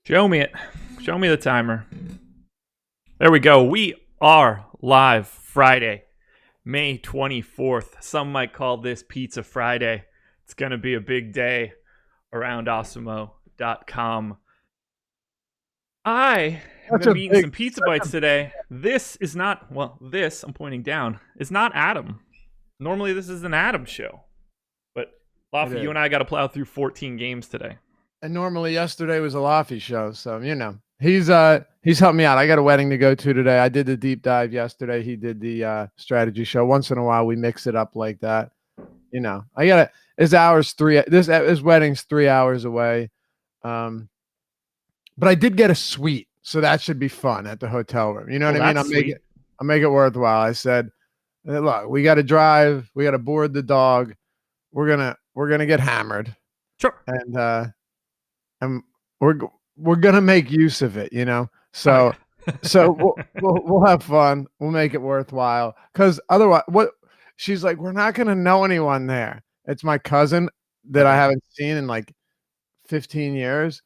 Show me it. Show me the timer. There we go. We are live Friday, May 24th. Some might call this Pizza Friday. It's going to be a big day around Awesemo.com. I have been eating some pizza bites today. This is not, this, I'm pointing down, is not Adam. Normally this is an Adam show. But Laffy, you and I got to plow through 14 games today. And normally yesterday was a Laffy show, so he's helped me out. I got a wedding to go to today. I did the deep dive yesterday. He did the strategy show. Once in a while we mix it up like that. I got his wedding's 3 hours away. But I did get a suite, so that should be fun at the hotel room. You know what I mean? I'll make it worthwhile. I said, look, we got to drive, we got to board the dog. We're gonna get hammered. Sure. And we're gonna make use of it, So we'll have fun. We'll make it worthwhile. Because otherwise, she's like, we're not gonna know anyone there. It's my cousin that I haven't seen in like 15 years.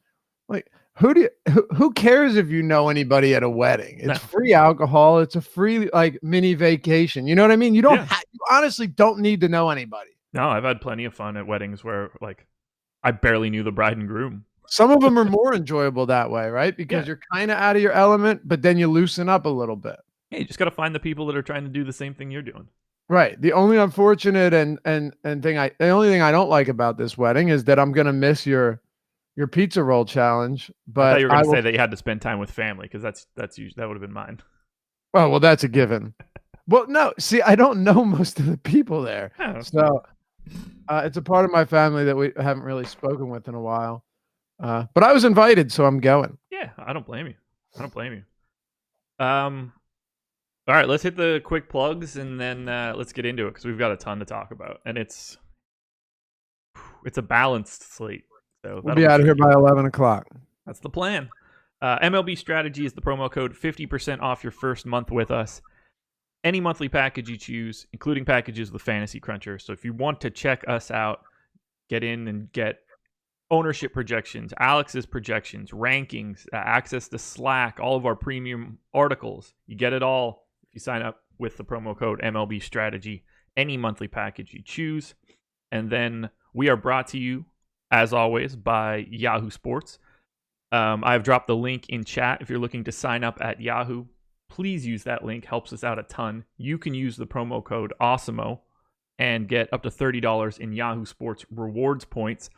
Like, who cares if you know anybody at a wedding? It's free alcohol. It's a free mini vacation. You know what I mean? You don't you honestly don't need to know anybody. No, I've had plenty of fun at weddings where I barely knew the bride and groom. Some of them are more enjoyable that way, right? Because you're kind of out of your element, but then you loosen up a little bit. Yeah, you just got to find the people that are trying to do the same thing you're doing. Right. The only unfortunate the only thing I don't like about this wedding is that I'm gonna miss your pizza roll challenge. But I thought you were gonna say that you had to spend time with family, because that's usually, that would have been mine. Well, that's a given. Well, no, see, I don't know most of the people there, so it's a part of my family that we haven't really spoken with in a while. But I was invited, so I'm going. Yeah, I don't blame you. All right, let's hit the quick plugs and then let's get into it, because we've got a ton to talk about, and it's a balanced slate. So we'll be out of here by 11 o'clock. That's the plan. MLB Strategy is the promo code, 50% off your first month with us. Any monthly package you choose, including packages with Fantasy Cruncher. So if you want to check us out, get in and get ownership projections, Alex's projections, rankings, access to Slack, all of our premium articles. You get it all if you sign up with the promo code MLB Strategy, any monthly package you choose. And then we are brought to you, as always, by Yahoo Sports. I've dropped the link in chat if you're looking to sign up at Yahoo. Please use that link. Helps us out a ton. You can use the promo code Awesemo and get up to $30 in Yahoo Sports rewards points.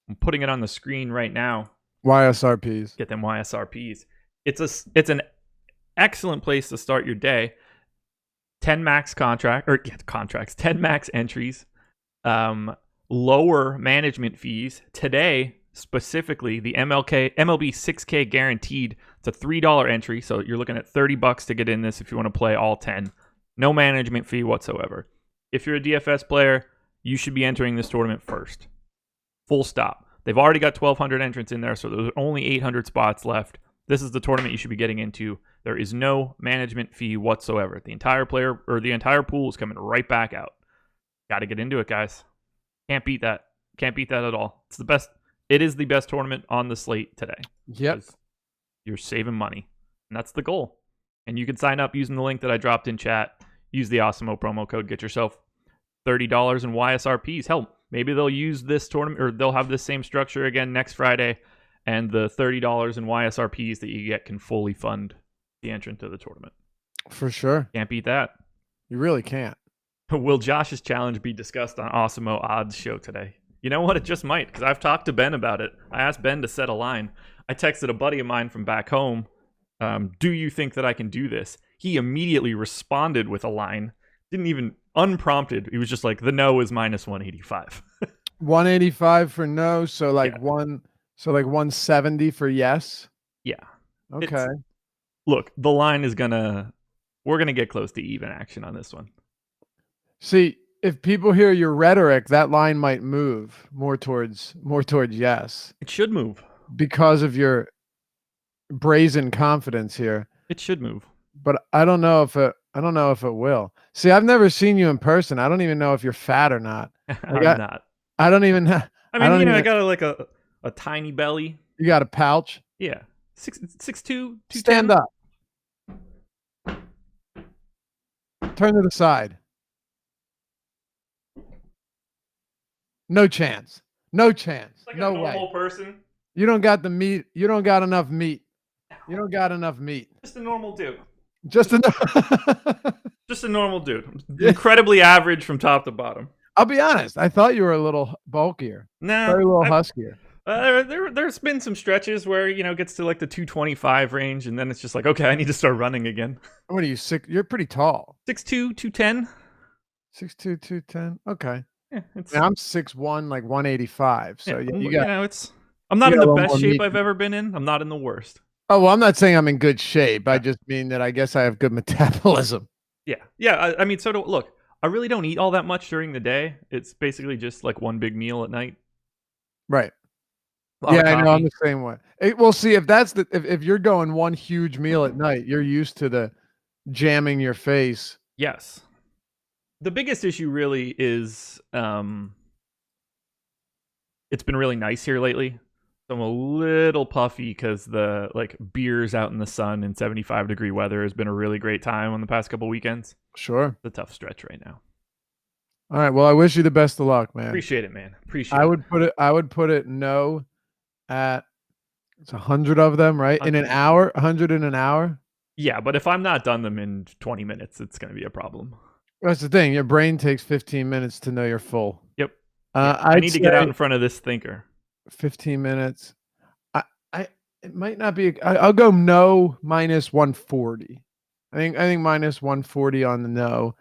I'm putting it on the screen right now. YSRPs. Get them YSRPs. It's an excellent place to start your day. 10 max contracts, 10 max entries, lower management fees. Today, specifically, the MLB 6K guaranteed. It's a $3 entry, so you're looking at $30 to get in this if you want to play all 10. No management fee whatsoever. If you're a DFS player, you should be entering this tournament first. Full stop. They've already got 1,200 entrants in there, so there's only 800 spots left. This is the tournament you should be getting into. There is no management fee whatsoever. The entire pool is coming right back out. Got to get into it, guys. Can't beat that. Can't beat that at all. It's the best. It is the best tournament on the slate today. Yep. You're saving money, and that's the goal. And you can sign up using the link that I dropped in chat. Use the Awesemo promo code. Get yourself $30 in YSRPs. Hell, maybe they'll use this tournament, or they'll have this same structure again next Friday, and the $30 in YSRPs that you get can fully fund the entrant to the tournament. For sure. Can't beat that. You really can't. Will Josh's challenge be discussed on Awesemo Odds show today? You know what? It just might, because I've talked to Ben about it. I asked Ben to set a line. I texted a buddy of mine from back home, do you think that I can do this? He immediately responded with a line. Didn't even, unprompted. He was just like, the no is minus 185. 185 for no, so 170 for yes? Yeah. Okay. Look, the line is we're going to get close to even action on this one. See, if people hear your rhetoric, that line might move more towards yes. It should move because of your brazen confidence here. It should move, but I don't know if it will. See, I've never seen you in person. I don't even know if you're fat or not. I'm not. I don't even. I got a tiny belly. You got a pouch? Yeah. 6'2", 210. Stand up. Turn to the side. No chance. No chance. Like no a normal way. person. You don't got the meat. You don't got enough meat. You don't got enough meat. Just a normal dude. Just enough. Just a normal dude. Incredibly average from top to bottom. I'll be honest. I thought you were a little bulkier. Nah. Very little huskier. There's been some stretches where, it gets to like the 225 range, and then it's just like, okay, I need to start running again. What are you, 6? You're pretty tall. 6'2", 210. 6'2", 210. Okay. Yeah, I'm 6'1", like 185. So yeah, you got. It's. I'm not in the best shape I've ever been in. I'm not in the worst. Oh well, I'm not saying I'm in good shape. Yeah. I just mean that I guess I have good metabolism. Yeah. I mean, look. I really don't eat all that much during the day. It's basically just like one big meal at night. Right. Yeah, I know. I'm the same way. We'll see if that's if you're going one huge meal at night, you're used to the jamming your face. Yes. The biggest issue really is it's been really nice here lately. So I'm a little puffy because the beers out in the sun in 75-degree weather has been a really great time on the past couple weekends. Sure. It's a tough stretch right now. All right. Well, I wish you the best of luck, man. Appreciate it, man. Appreciate it. I would put it no at it's 100 of them, right? In an hour, 100 in an hour. Yeah, but if I'm not done them in 20 minutes, it's going to be a problem. That's the thing. Your brain takes 15 minutes to know you're full. Yep. I need to get out in front of this thinker. 15 minutes. It might not be. I'll go no minus 140. I think minus 140 on the no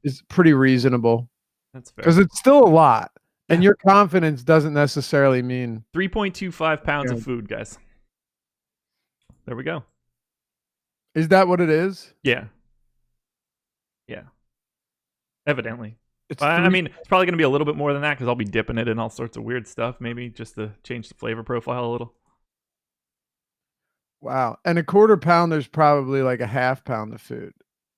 is pretty reasonable. That's fair because it's still a lot, and your confidence doesn't necessarily mean 3.25 pounds of food, guys. There we go. Is that what it is? Yeah. Evidently. I mean, it's probably going to be a little bit more than that because I'll be dipping it in all sorts of weird stuff, maybe just to change the flavor profile a little. Wow. And a quarter pound, there's probably like a half pound of food,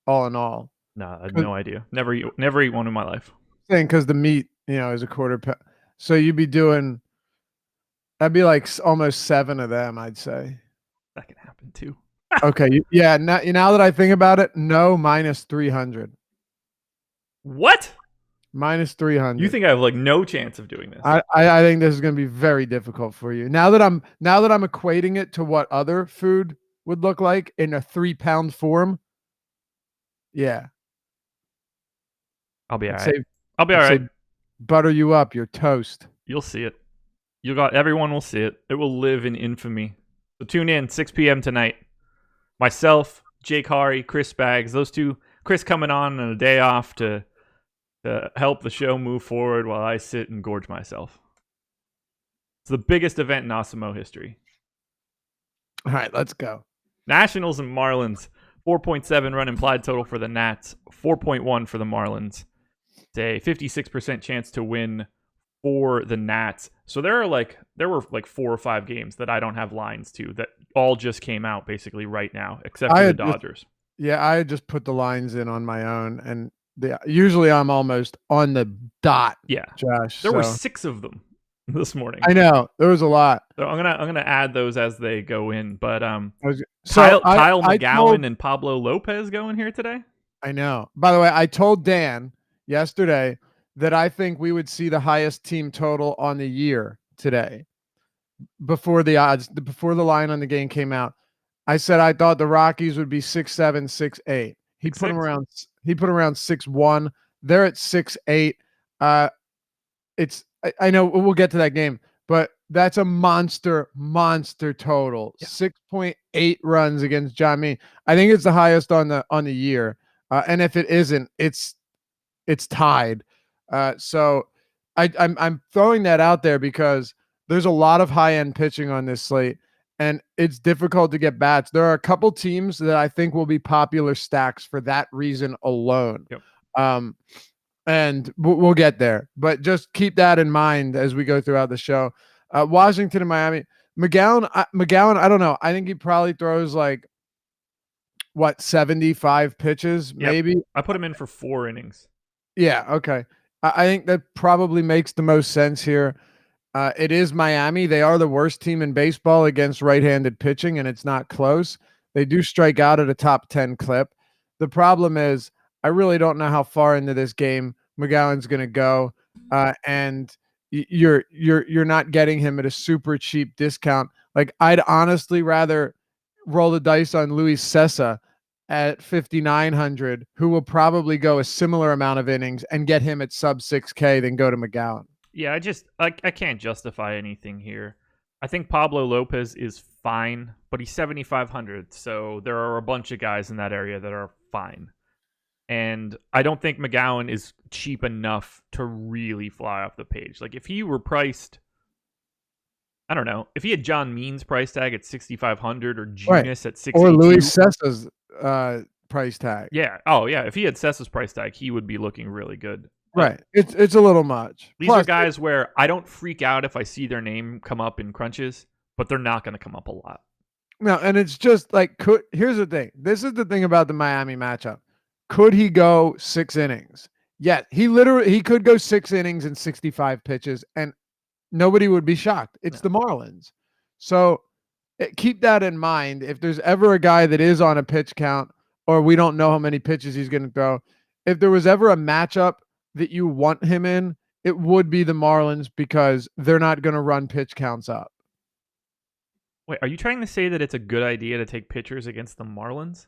all in all. No, I have no idea. Never eat one in my life. Saying because the meat, is a quarter pound. So you'd be doing, that'd be like almost 7 of them, I'd say. That can happen too. Okay. Now that I think about it, no, minus 300. What? Minus 300. You think I have no chance of doing this? I think this is going to be very difficult for you. Now that I'm equating it to what other food would look like in a 3-pound form. Yeah. I'll be all right. I'll be all right. Butter you up. You're toast. You'll see it. Everyone will see it. It will live in infamy. So tune in 6 p.m. tonight. Myself, Jake Hari, Chris Baggs, those two. Chris coming on a day off to help the show move forward while I sit and gorge myself. It's the biggest event in Osimo history. All right, let's go. Nationals and Marlins. 4.7 run implied total for the Nats. 4.1 for the Marlins. It's a 56% chance to win for the Nats. So there were 4 or 5 games that I don't have lines to that all just came out basically right now, except for the Dodgers. I just put the lines in on my own, and usually I'm almost on the dot. Yeah, Josh. There were 6 of them this morning. I know there was a lot. So I'm gonna add those as they go in. But Kyle McGowan and Pablo Lopez going here today. I know. By the way, I told Dan yesterday that I think we would see the highest team total on the year today. Before the line on the game came out, I said I thought the Rockies would be 6'7", 6'8". He put them around 6'1". They're at 6'8". I know we'll get to that game, but that's a monster total. Yeah. 6.8 runs against John Mean. I think it's the highest on the year. And if it isn't, it's tied. So I'm throwing that out there because there's a lot of high-end pitching on this slate, and it's difficult to get bats. There are a couple teams that I think will be popular stacks for that reason alone. Yep. And we'll get there. But just keep that in mind as we go throughout the show. Washington and Miami. McGowan, I don't know. I think he probably throws 75 pitches, maybe. Yep. I put him in for 4 innings. Yeah, okay. I think that probably makes the most sense here. It is Miami. They are the worst team in baseball against right-handed pitching, and it's not close. They do strike out at a top 10 clip. The problem is, I really don't know how far into this game McGowan's going to go, and you're not getting him at a super cheap discount. Like, I'd honestly rather roll the dice on Luis Sessa at 5,900, who will probably go a similar amount of innings, and get him at sub 6K than go to McGowan. Yeah, I can't justify anything here. I think Pablo Lopez is fine, but he's 7,500, so there are a bunch of guys in that area that are fine. And I don't think McGowan is cheap enough to really fly off the page. Like, if he were priced, I don't know, if he had John Means price tag at 6,500 or Genius at 62. Or Luis Sessa's price tag. Yeah. Oh, yeah. If he had Sessa's price tag, he would be looking really good. Right. It's a little much. These are guys where I don't freak out if I see their name come up in crunches, but they're not going to come up a lot. No, and it's just like, here's the thing. This is the thing about the Miami matchup. Could he go 6 innings? Yeah, he could go 6 innings and 65 pitches, and nobody would be shocked. It's the Marlins. So keep that in mind. If there's ever a guy that is on a pitch count, or we don't know how many pitches he's going to throw, if there was ever a matchup that you want him in, it would be the Marlins, because they're not going to run pitch counts up. Wait, are you trying to say that it's a good idea to take pitchers against the Marlins?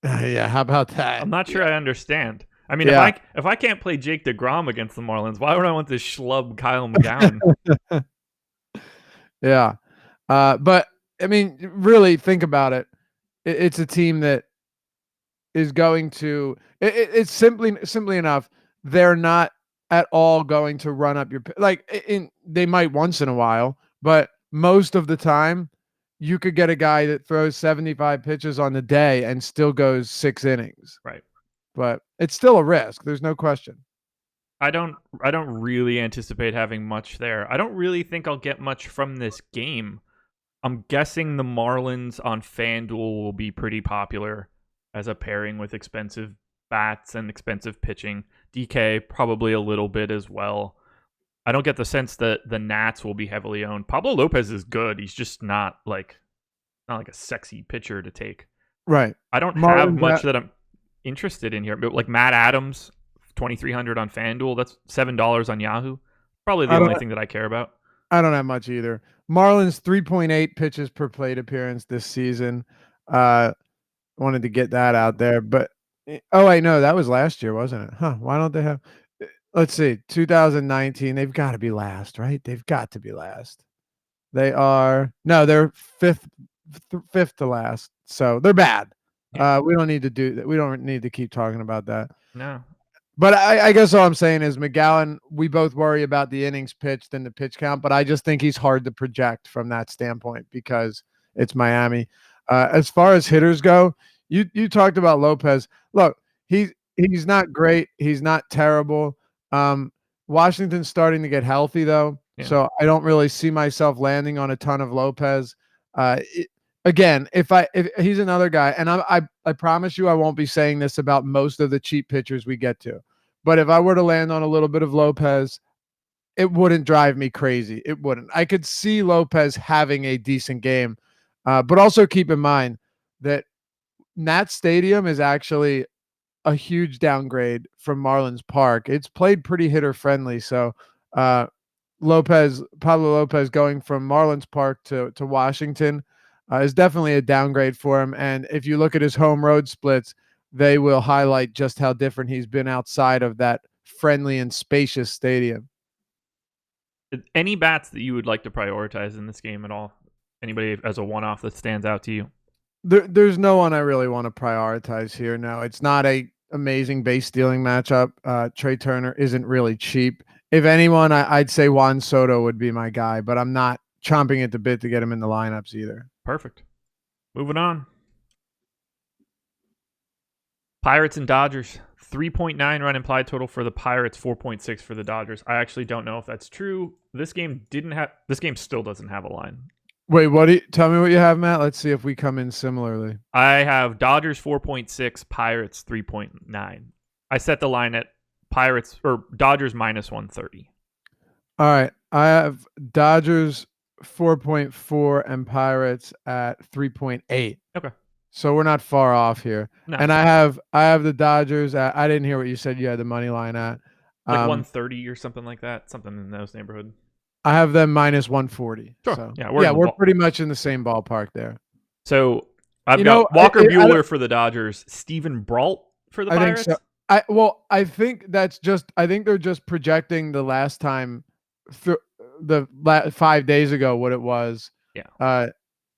Yeah, how about that? I'm not sure I understand. I mean, if I can't play Jake DeGrom against the Marlins, why would I want this schlub Kyle McGowan? Yeah. But, I mean, really think about it. It's a team that is going to it's simply enough, they're not at all going to run up your, like, they might once in a while, but most of the time you could get a guy that throws 75 pitches on the day and still goes 6 innings. Right. But it's still a risk. There's no question. I don't really anticipate having much there. I don't really think I'll get much from this game. I'm guessing the Marlins on FanDuel will be pretty popular as a pairing with expensive bats and expensive pitching. DK probably a little bit as well. I don't get the sense that the Nats will be heavily owned. Pablo Lopez is good. He's just not like a sexy pitcher to take. Right. I don't have much that I'm interested in here. But like Matt Adams, 2,300 on FanDuel. That's $7 on Yahoo. Probably the only thing that I care about. I don't have much either. Marlins 3.8 pitches per plate appearance this season. Wanted to get that out there, but wait, no, that was last year, wasn't it? Huh? Why don't they have? Let's see, 2019. They've got to be last, right? They've got to be last. They're fifth to last, so they're bad. Yeah. We don't need to do that. We don't need to keep talking about that. No. But I guess all I'm saying is McGowan, we both worry about the innings pitched and the pitch count, but I just think he's hard to project from that standpoint because it's Miami. As far as hitters go, you talked about Lopez. Look, he's not great. He's not terrible. Washington's starting to get healthy though, so I don't really see myself landing on a ton of Lopez. Again, if he's another guy, and I promise you I won't be saying this about most of the cheap pitchers we get to, but if I were to land on a little bit of Lopez, it wouldn't drive me crazy. It wouldn't. I could see Lopez having a decent game, but also keep in mind that Nat Stadium is actually a huge downgrade from Marlins Park. It's played pretty hitter friendly, so Pablo Lopez going from Marlins Park to Washington is definitely a downgrade for him. And if you look at his home road splits, they will highlight just how different he's been outside of that friendly and spacious stadium. Any bats that you would like to prioritize in this game at all? Anybody as a one-off that stands out to you? There's no one I really want to prioritize here. No, it's not a amazing base stealing matchup. Trey Turner isn't really cheap. If anyone, I'd say Juan Soto would be my guy, but I'm not chomping at the bit to get him in the lineups either. Perfect. Moving on. Pirates and Dodgers. 3.9 run implied total for the Pirates, 4.6 for the Dodgers. I actually don't know if that's true. This game still doesn't have a line. Wait, tell me what you have, Matt. Let's see if we come in similarly. I have Dodgers 4.6, Pirates 3.9. I set the line at Dodgers minus 130. All right. I have Dodgers 4.4 and Pirates at 3.8. Okay. So we're not far off here. No. And I have the Dodgers at, I didn't hear what you said you had the money line at. Like 130 or something like that. Something in those neighborhood. I have them minus 140. Sure. So Yeah, we're pretty much in the same ballpark there. So I've got Walker Buehler for the Dodgers, Steven Brault for the Pirates. Think so. I think I think they're just projecting the last time the 5 days ago what it was. Yeah.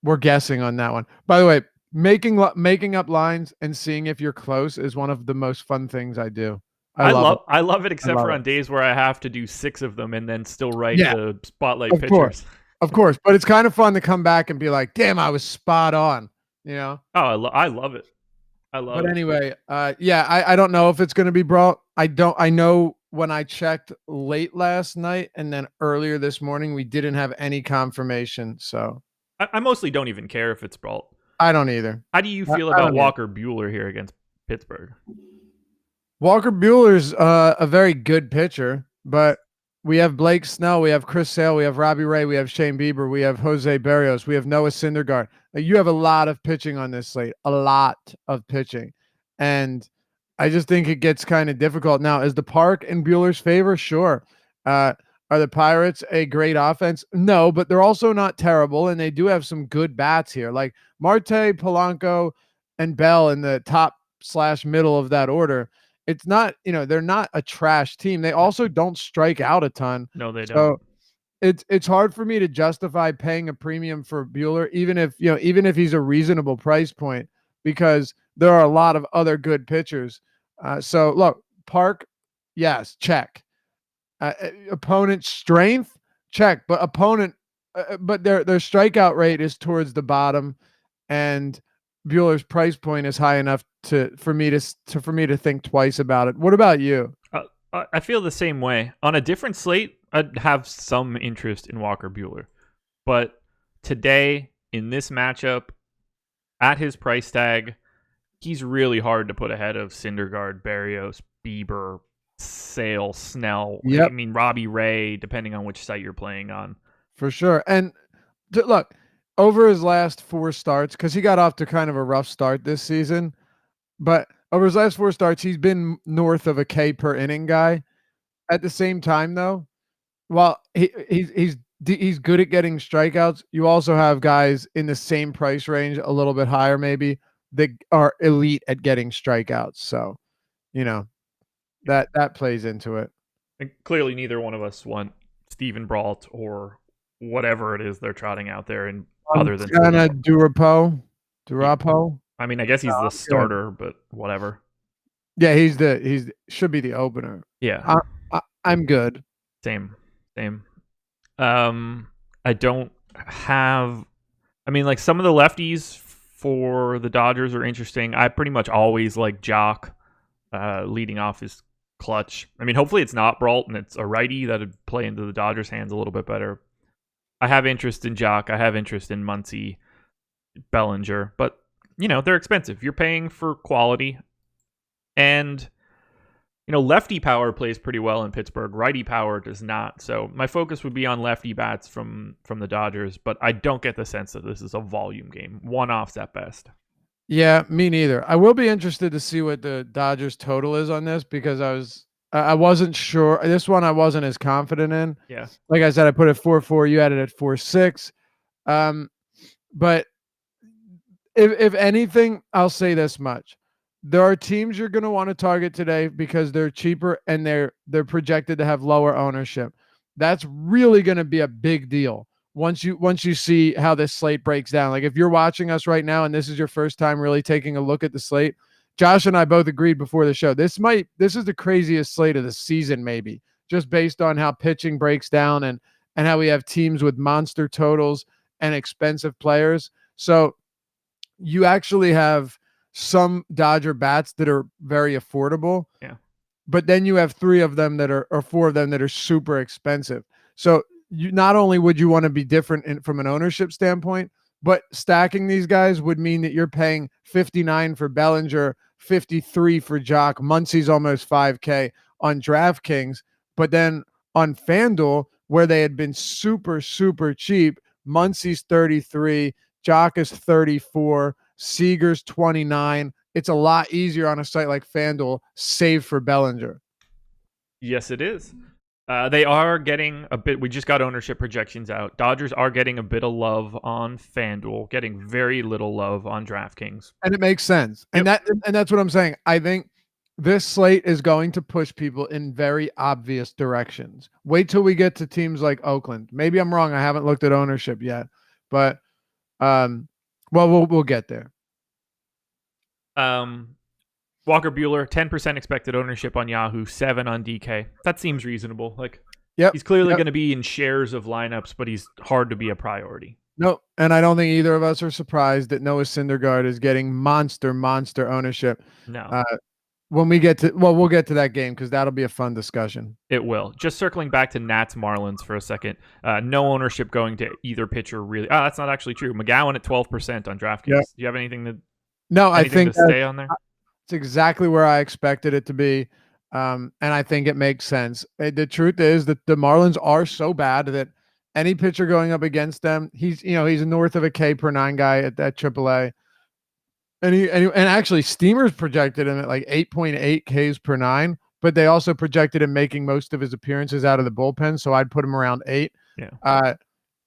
We're guessing on that one. By the way, making up lines and seeing if you're close is one of the most fun things I do. I love it, except for on days where I have to do 6 of them and then still write the spotlight pitchers. Of course, but it's kind of fun to come back and be like, "Damn, I was spot on." You know? Oh, I love it. But anyway, I don't know if it's going to be brought. I know when I checked late last night and then earlier this morning, we didn't have any confirmation. So I mostly don't even care if it's Brault. I don't either. How do you feel about Walker Buehler here against Pittsburgh? Walker Buehler's a very good pitcher, but we have Blake Snell, we have Chris Sale, we have Robbie Ray, we have Shane Bieber, we have Jose Berrios, we have Noah Syndergaard. Like, you have a lot of pitching on this slate, a lot of pitching. And I just think it gets kind of difficult. Now, is the park in Buehler's favor? Sure. Are the Pirates a great offense? No, but they're also not terrible, and they do have some good bats here. Like Marte, Polanco, and Bell in the top/middle of that order. It's not, they're not a trash team. They also don't strike out a ton. No, they So don't. it's hard for me to justify paying a premium for Buehler, even if he's a reasonable price point, because there are a lot of other good pitchers. So look, Park, yes, check. Opponent strength, check. But but their strikeout rate is towards the bottom, and Buehler's price point is high enough for me to think twice about it. What about you? I feel the same way. On a different slate, I'd have some interest in Walker Buehler. But today, in this matchup, at his price tag, he's really hard to put ahead of Syndergaard, Berrios, Bieber, Sale, Snell. Yep. I mean, Robbie Ray, depending on which site you're playing on. For sure. And look, over his last 4 starts, because he got off to kind of a rough start this season, but over his last 4 starts, he's been north of a K per inning guy. At the same time, though, while he's good at getting strikeouts, you also have guys in the same price range, a little bit higher maybe, that are elite at getting strikeouts. So, that plays into it. And clearly, neither one of us want Steven Brault or whatever it is they're trotting out there, and other than Durapo. I mean, I guess he's the starter, but whatever. Yeah, he's should be the opener. Yeah, I'm good. Same. I don't have. I mean, like, some of the lefties for the Dodgers are interesting. I pretty much always like Jock leading off his clutch. I mean, hopefully it's not Brault and it's a righty that would play into the Dodgers' hands a little bit better. I have interest in Jock. I have interest in Muncy, Bellinger, but they're expensive. You're paying for quality, and lefty power plays pretty well in Pittsburgh. Righty power does not. So my focus would be on lefty bats from the Dodgers, but I don't get the sense that this is a volume game. One-offs at best. Yeah, me neither. I will be interested to see what the Dodgers total is on this, because I wasn't sure. This one I wasn't as confident in. Yeah. Like I said, I put it 4.4. You had it at 4.6. But if anything, I'll say this much. There are teams you're going to want to target today because they're cheaper and they're projected to have lower ownership. That's really going to be a big deal once you see how this slate breaks down. Like, if you're watching us right now and this is your first time really taking a look at the slate, Josh and I both agreed before the show, this is the craziest slate of the season, maybe, just based on how pitching breaks down and how we have teams with monster totals and expensive players. So you actually have some Dodger bats that are very affordable. Yeah. But then you have 3 of them or 4 of them that are super expensive. So you not only would you want to be different from an ownership standpoint, but stacking these guys would mean that you're paying $59 for Bellinger, $53 for Jock. Muncy's almost $5K on DraftKings. But then on FanDuel, where they had been super, super cheap. Muncy's 33, Jock is 34, Seager's 29. It's a lot easier on a site like FanDuel, save for Bellinger. Yes, it is. They are getting a bit. We just got ownership projections out. Dodgers are getting a bit of love on FanDuel, getting very little love on DraftKings, and it makes sense. Yep. And that's what I'm saying. I think this slate is going to push people in very obvious directions. Wait till we get to teams like Oakland. Maybe I'm wrong. I haven't looked at ownership yet, but well, we'll get there. Walker Buehler, 10% expected ownership on Yahoo, 7 on DK. That seems reasonable. Like, he's clearly going to be in shares of lineups, but he's hard to be a priority. No, and I don't think either of us are surprised that Noah Syndergaard is getting monster ownership. No. When we get to, we'll get to that game because that'll be a fun discussion. It will. Just circling back to Nats Marlins for a second. No ownership going to either pitcher, really. Oh, that's not actually true. McGowan at 12% on DraftKings. Yep. Do you have anything to? No, I think to stay on there. It's exactly where I expected it to be, and I think it makes sense. The truth is that the Marlins are so bad that any pitcher going up against them, he's north of a K per 9 guy at that AAA, and actually Steamers projected him at like 8.8 Ks per 9, but they also projected him making most of his appearances out of the bullpen, so I'd put him around 8. Yeah.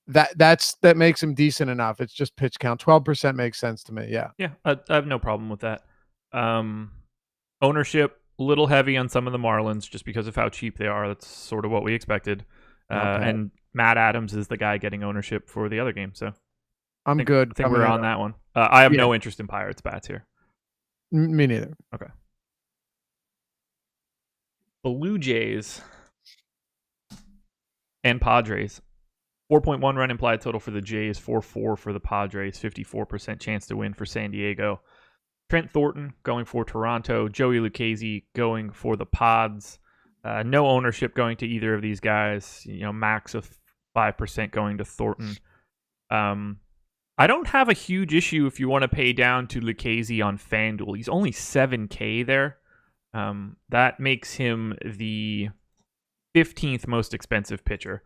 That makes him decent enough. It's just pitch count. 12% makes sense to me. Yeah. Yeah, I have no problem with that. Ownership a little heavy on some of the Marlins just because of how cheap they are. That's sort of what we expected. And Matt Adams is the guy getting ownership for the other game. So I think we're on that one. I have no interest in Pirates bats here. Me neither. Okay. Blue Jays and Padres. 4.1 run implied total for the Jays, 4.4 for the Padres, 54% chance to win for San Diego. Trent Thornton going for Toronto, Joey Lucchesi going for the Pods. No ownership going to either of these guys. Max of 5% going to Thornton. I don't have a huge issue if you want to pay down to Lucchesi on FanDuel. He's only 7K there. That makes him the 15th most expensive pitcher.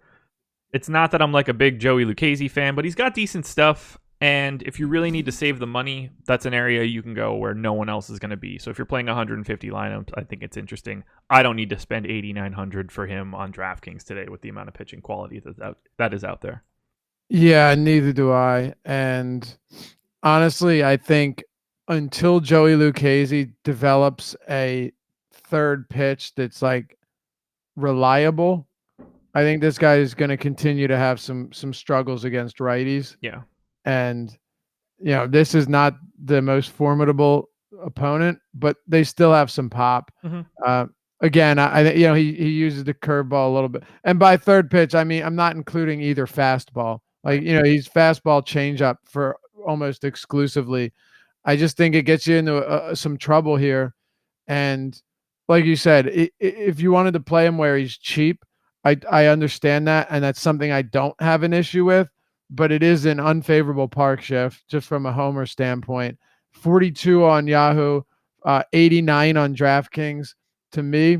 It's not that I'm like a big Joey Lucchesi fan, but he's got decent stuff. And if you really need to save the money, that's an area you can go where no one else is going to be. So if you're playing 150 lineups, I think it's interesting. I don't need to spend $8,900 for him on DraftKings today with the amount of pitching quality that is out there. Yeah, neither do I. And honestly, I think until Joey Lucchesi develops a third pitch that's like reliable, I think this guy is going to continue to have some struggles against righties. Yeah. And, this is not the most formidable opponent, but they still have some pop. Mm-hmm. Again, he uses the curveball a little bit. And by third pitch, I mean, I'm not including either fastball. Like, he's fastball changeup for almost exclusively. I just think it gets you into some trouble here. And like you said, if you wanted to play him where he's cheap, I understand that. And that's something I don't have an issue with. But it is an unfavorable park shift just from a homer standpoint. 42 on Yahoo, 89 on DraftKings. To me,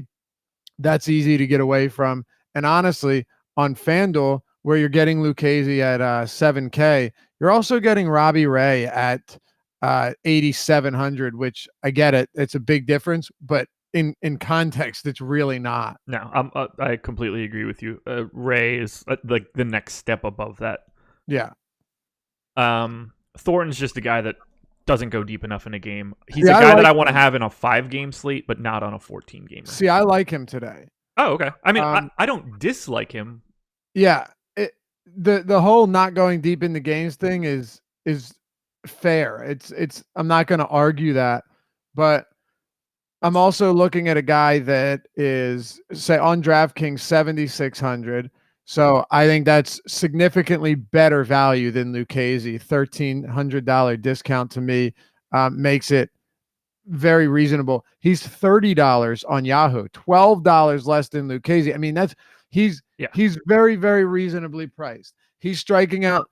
that's easy to get away from. And honestly, on FanDuel, where you're getting Lucchesi at 7K, you're also getting Robbie Ray at 8,700, which I get it. It's a big difference, but in context, it's really not. No, I completely agree with you. Ray is like the next step above that. Yeah. Thornton's just a guy that doesn't go deep enough in a game. He's a guy that I want to have in a 5-game slate, but not on a 14-game. See, I like him today. Oh, okay. I mean, I don't dislike him. Yeah. The whole not going deep in the games thing is fair. It's I'm not going to argue that, but I'm also looking at a guy that is, say, on DraftKings 7,600. So I think that's significantly better value than Lucchesi. $1,300 discount to me makes it very reasonable. He's $30 on Yahoo, $12 less than Lucchesi. I mean, he's very, very reasonably priced. He's striking out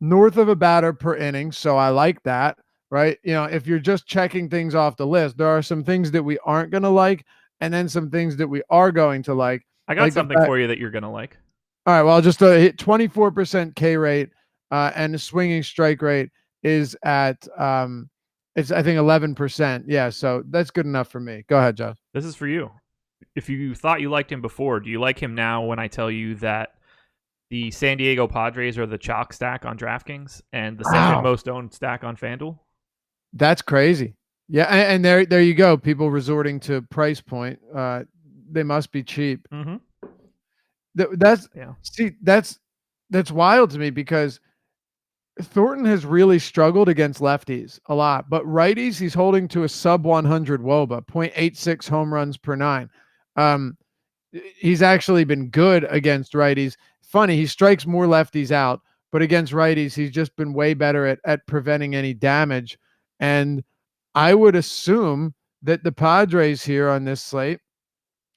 north of a batter per inning, so I like that. Right? If you're just checking things off the list, there are some things that we aren't going to like, and then some things that we are going to like. I got something for you that you're gonna like. All right, well, I'll just hit 24% K rate, and the swinging strike rate is at it's I think 11%. Yeah, so that's good enough for me. Go ahead, Josh. This is for you. If you thought you liked him before, do you like him now when I tell you that the San Diego Padres are the chalk stack on DraftKings and the second most owned stack on FanDuel? That's crazy. Yeah, and there you go. People resorting to price point. They must be cheap. Mm-hmm. That's wild to me because Thornton has really struggled against lefties a lot, but righties he's holding to a sub 100 WOBA, 0.86 home runs per nine. He's actually been good against righties. Funny, he strikes more lefties out, but against righties, he's just been way better at preventing any damage. And I would assume that the Padres here on this slate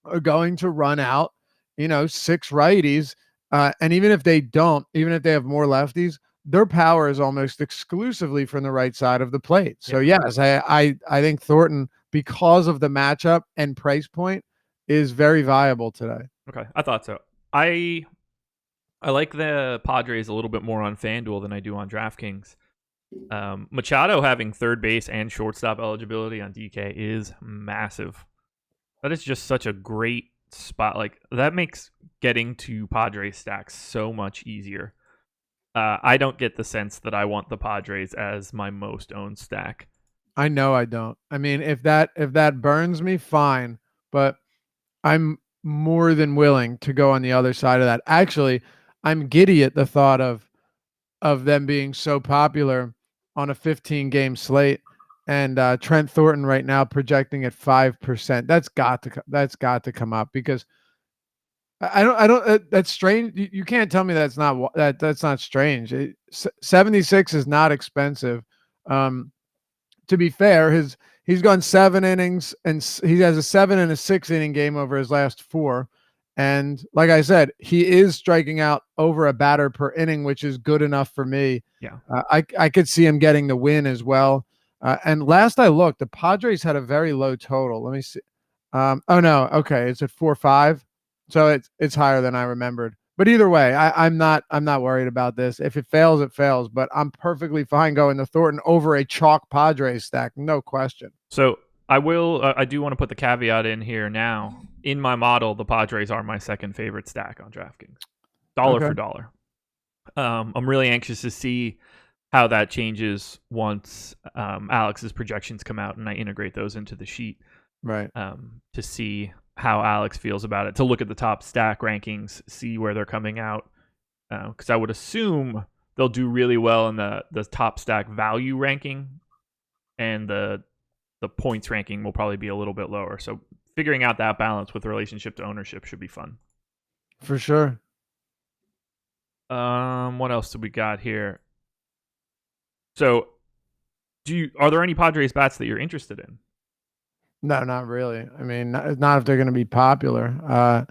are going to run out, 6 righties. And even if they don't, even if they have more lefties, their power is almost exclusively from the right side of the plate. So yes, I think Thornton, because of the matchup and price point, is very viable today. Okay, I thought so. I like the Padres a little bit more on FanDuel than I do on DraftKings. Machado having third base and shortstop eligibility on DK is massive. That is just such a great spot. Like, that makes getting to Padres stacks so much easier. I don't get the sense that I want the Padres as my most owned stack. I know I don't. I mean, if that burns me, fine. But I'm more than willing to go on the other side of that. Actually, I'm giddy at the thought of them being so popular on a 15-game slate, and Trent Thornton right now projecting at 5%. That's got to come up because I don't. That's strange. You can't tell me that's not strange. 76 is not expensive. To be fair, he's gone 7 innings and he has a 7 and a 6 inning game over his last 4. And like I said, he is striking out over a batter per inning, which is good enough for me. Yeah. I could see him getting the win as well. And last I looked, the Padres had a very low total. Let me see. Oh no. Okay. It's at 4.5. So it's higher than I remembered. But either way, I'm not worried about this. If it fails, it fails. But I'm perfectly fine going to Thornton over a chalk Padres stack, no question. So I will. I do want to put the caveat in here now. In my model, the Padres are my second favorite stack on DraftKings, dollar for dollar. I'm really anxious to see how that changes once Alex's projections come out and I integrate those into the sheet. Right. To see how Alex feels about it, to look at the top stack rankings, see where they're coming out. Because I would assume they'll do really well in the top stack value ranking, and the points ranking will probably be a little bit lower. So figuring out that balance with relationship to ownership should be fun. For sure. What else do we got here? So are there any Padres bats that you're interested in? No, not really. I mean, not if they're going to be popular.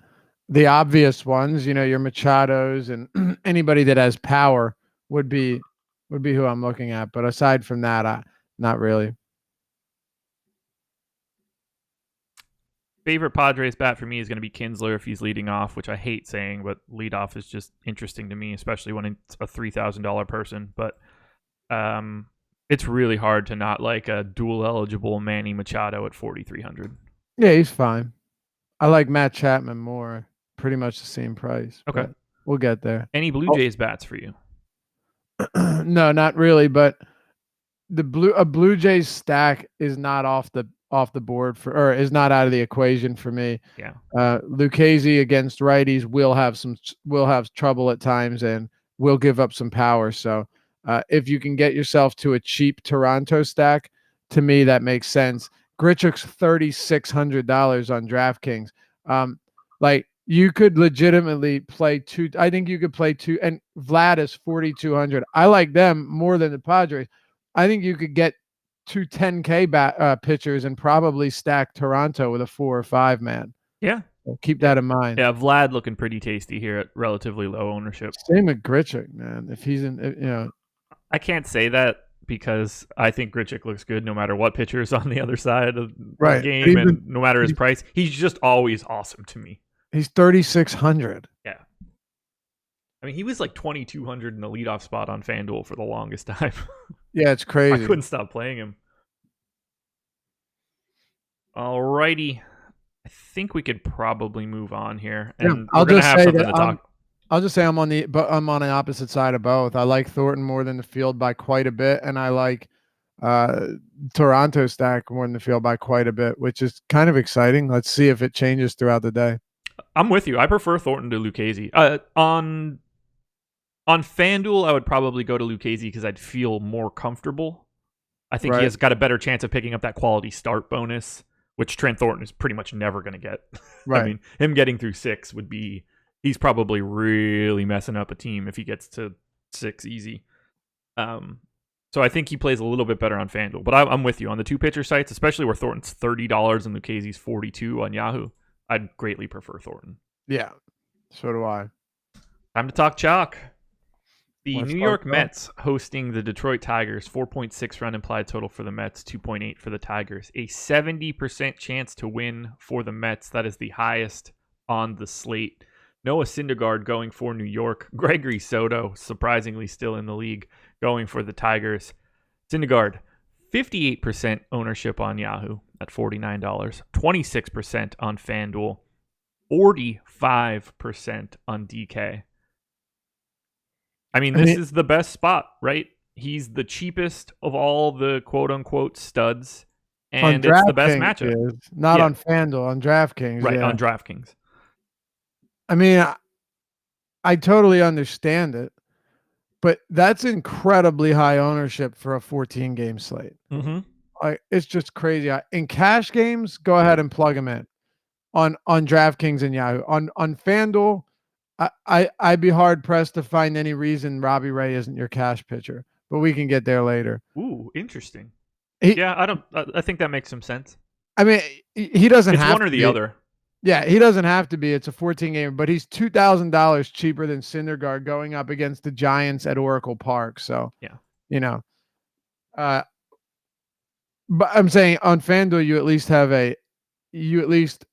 The obvious ones, your Machados and anybody that has power would be who I'm looking at. But aside from that, not really. Favorite Padres bat for me is going to be Kinsler if he's leading off, which I hate saying, but leadoff is just interesting to me, especially when it's a $3,000 person. But it's really hard to not like a dual eligible Manny Machado at 4,300. Yeah, he's fine. I like Matt Chapman more. Pretty much the same price. Okay. We'll get there. Any Blue Jays bats for you? No, not really, but a Blue Jays stack is not off the board or is not out of the equation for me. Yeah. Lucchesi against righties will have trouble at times and will give up some power. So if you can get yourself to a cheap Toronto stack, to me that makes sense. Grichuk's $3,600 on DraftKings. Like you could legitimately play 2. I think you could play 2, and Vlad is 4,200. I like them more than the Padres. I think you could get 2 10K pitchers and probably stack Toronto with a 4 or 5 man. Yeah. So keep that in mind. Yeah, Vlad looking pretty tasty here at relatively low ownership. Same with Grichuk, man. If he's in, I can't say that because I think Grichuk looks good no matter what pitcher is on the other side of the game, and no matter his price. He's just always awesome to me. He's 3,600. Yeah. I mean, he was like 2,200 in the leadoff spot on FanDuel for the longest time. Yeah, it's I crazy. couldn't stop playing him. Alrighty. I think we could probably move on here. And I'll we're going to just have say something that to talk. I'll just say I'm on the opposite side of both. I like Thornton more than the field by quite a bit, and I like Toronto stack more than the field by quite a bit, which is kind of exciting. Let's see if it changes throughout the day. I'm with you. I prefer Thornton to Lucchesi. On FanDuel, I would probably go to Lucchesi because I'd feel more comfortable. I think he has got a better chance of picking up that quality start bonus, which Trent Thornton is pretty much never going to get. Right. I mean, him getting through 6 would be, he's probably really messing up a team if he gets to 6 easy. So I think he plays a little bit better on FanDuel. But I'm with you. On the 2-pitcher sites, especially where Thornton's $30 and Lucchesi's $42 on Yahoo, I'd greatly prefer Thornton. Yeah, so do I. Time to talk chalk. The New York Mets hosting the Detroit Tigers, 4.6 run implied total for the Mets, 2.8 for the Tigers. A 70% chance to win for the Mets. That is the highest on the slate. Noah Syndergaard going for New York. Gregory Soto, surprisingly still in the league, going for the Tigers. Syndergaard, 58% ownership on Yahoo at $49, 26% on FanDuel, 45% on DK. I mean, this is the best spot, right? He's the cheapest of all the quote-unquote studs, and it's the best matchup. Not on FanDuel, on DraftKings. Right, on DraftKings. I mean, I totally understand it, but that's incredibly high ownership for a 14-game slate. Mm-hmm. It's just crazy. In cash games, go ahead and plug them in. On DraftKings and Yahoo. On FanDuel, I'd be hard pressed to find any reason Robbie Ray isn't your cash pitcher, but we can get there later. Ooh, interesting. I think that makes some sense. I mean, he doesn't have to be. It's one or the other. Yeah, he doesn't have to be. It's a 14-game, but he's $2,000 cheaper than Syndergaard going up against the Giants at Oracle Park. So, yeah, but I'm saying on FanDuel, you at least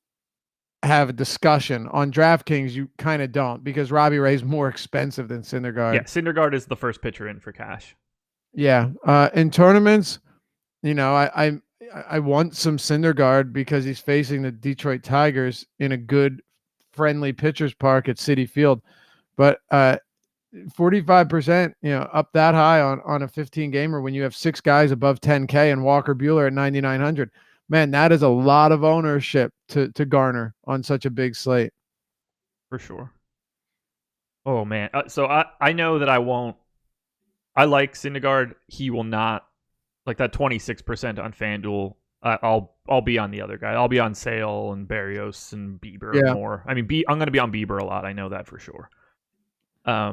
have a discussion. On DraftKings, you kind of don't, because Robbie Ray's more expensive than Syndergaard. Yeah, Syndergaard is the first pitcher in for cash. Yeah, in tournaments, I want some Syndergaard because he's facing the Detroit Tigers in a good, friendly pitcher's park at Citi Field. But 45%, up that high on a 15-gamer when you have 6 guys above 10K and Walker Buehler at 9,900. Man, that is a lot of ownership to garner on such a big slate. For sure. Oh, man. So I know that I won't. I like Syndergaard. He will not. Like that 26% on FanDuel, I'll be on the other guy. I'll be on Sale and Berrios and Bieber more. I mean, I'm going to be on Bieber a lot. I know that for sure. I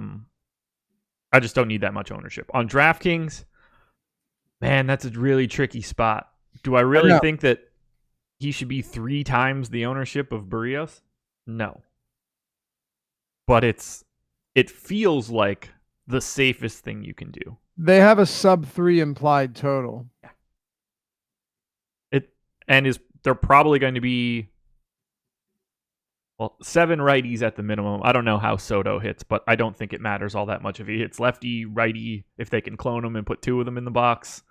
just don't need that much ownership. On DraftKings, man, that's a really tricky spot. Do I really think that he should be 3 times the ownership of Berrios? No. But it feels like the safest thing you can do. They have a sub-3 implied total. They're probably going to be 7 righties at the minimum. I don't know how Soto hits, but I don't think it matters all that much if he hits lefty, righty, if they can clone him and put 2 of them in the box.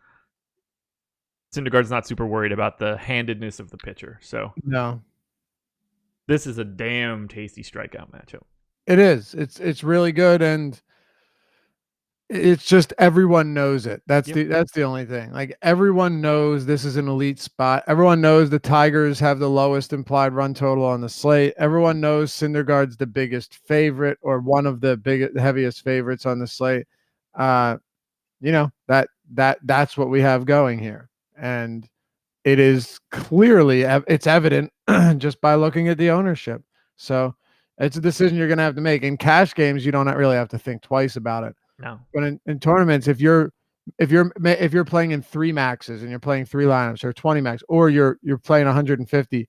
Syndergaard's not super worried about the handedness of the pitcher. So no. This is a damn tasty strikeout matchup. It is. It's really good, and it's just everyone knows it. That's the only thing. Like, everyone knows this is an elite spot. Everyone knows the Tigers have the lowest implied run total on the slate. Everyone knows Syndergaard's the biggest favorite, or one of the heaviest favorites on the slate. That's what we have going here, and it is clearly it's evident just by looking at the ownership. So it's a decision you're going to have to make. In cash games, you don't really have to think twice about it. No. But in tournaments, if you're playing in 3 maxes and you're playing 3 lineups, or 20 max, or you're playing 150,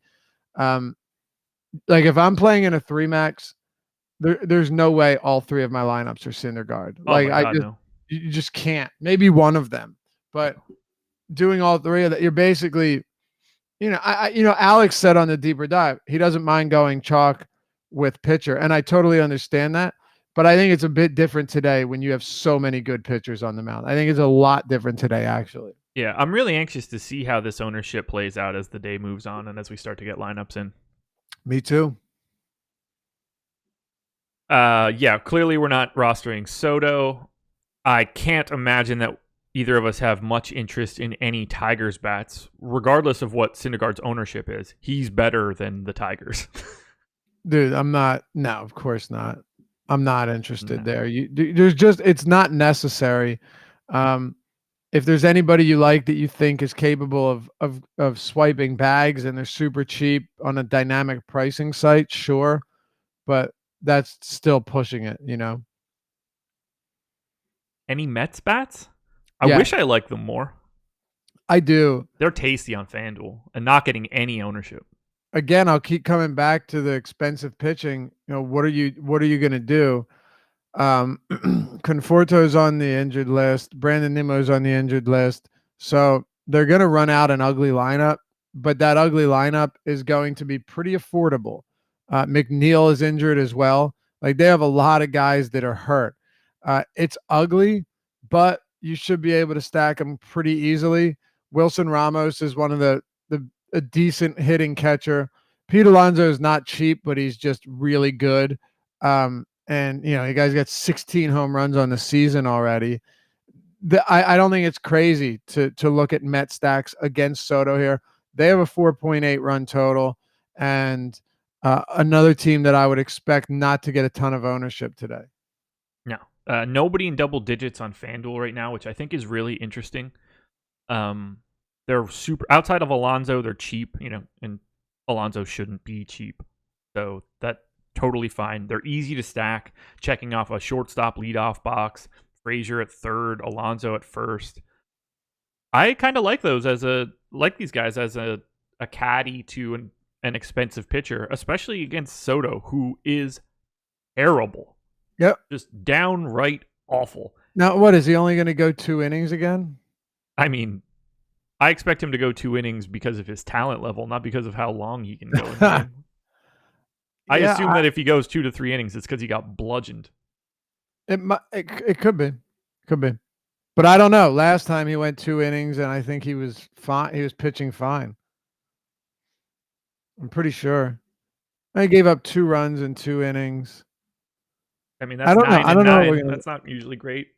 like if I'm playing in a 3 max, there's no way all 3 of my lineups are Syndergaard. You just can't. Maybe one of them, but doing all 3 of that, you're basically, Alex said on the deeper dive, he doesn't mind going chalk with pitcher. And I totally understand that. But I think it's a bit different today when you have so many good pitchers on the mound. I think it's a lot different today, actually. Yeah, I'm really anxious to see how this ownership plays out as the day moves on and as we start to get lineups in. Me too. Yeah, clearly we're not rostering Soto. I can't imagine that either of us have much interest in any Tigers bats, regardless of what Syndergaard's ownership is. He's better than the Tigers. Dude, I'm not. No, of course not. I'm not interested there. There's just, it's not necessary. If there's anybody you like that you think is capable of swiping bags and they're super cheap on a dynamic pricing site, sure, but that's still pushing it, you know. Any Mets bats? I Yeah. wish I liked them more. I do. They're tasty on FanDuel and not getting any ownership. Again, I'll keep coming back to the expensive pitching. You know, what are you going to do? Conforto's on the injured list. Brandon Nimmo's on the injured list. So they're going to run out an ugly lineup, but that ugly lineup is going to be pretty affordable. McNeil is injured as well. Like, they have a lot of guys that are hurt. It's ugly, but you should be able to stack them pretty easily. Wilson Ramos is one of a decent hitting catcher. Pete Alonso is not cheap, but he's just really good. And, you know, you guys got 16 home runs on the season already. I don't think it's crazy to look at Met stacks against Soto here. They have a 4.8 run total, and another team that I would expect not to get a ton of ownership today. No. Nobody in double digits on FanDuel right now, which I think is really interesting. They're super outside of Alonso, they're cheap, you know, and Alonso shouldn't be cheap. So that's totally fine. They're easy to stack, checking off a shortstop leadoff box, Frazier at third, Alonso at first. I kind of like those these guys as a caddy to an expensive pitcher, especially against Soto, who is terrible. Yep. Just downright awful. Now, what is he only going to go 2 innings again? I mean, I expect him to go 2 innings because of his talent level, not because of how long he can go in the game. I assume that if he goes 2 to 3 innings, it's because he got bludgeoned. It could be. But I don't know. Last time he went 2 innings, and I think he was fine. He was pitching fine. I'm pretty sure. He gave up 2 runs in 2 innings. I mean, that's 9 and 9. That's not usually great.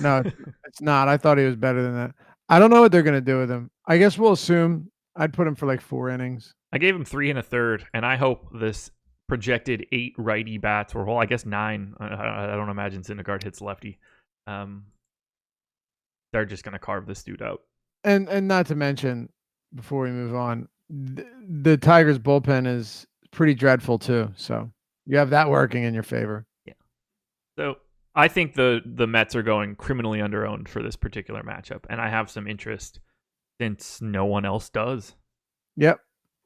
No, it's not. I thought he was better than that. I don't know what they're going to do with him. I guess we'll assume I'd put him for like 4 innings. I gave him 3 1/3, and I hope this projected 8 righty bats, or well, I guess 9. I don't imagine Syndergaard hits lefty. They're just going to carve this dude out. And not to mention, before we move on, the Tigers bullpen is pretty dreadful too. So you have that working in your favor. Yeah. So I think the Mets are going criminally underowned for this particular matchup, and I have some interest since no one else does. Yep,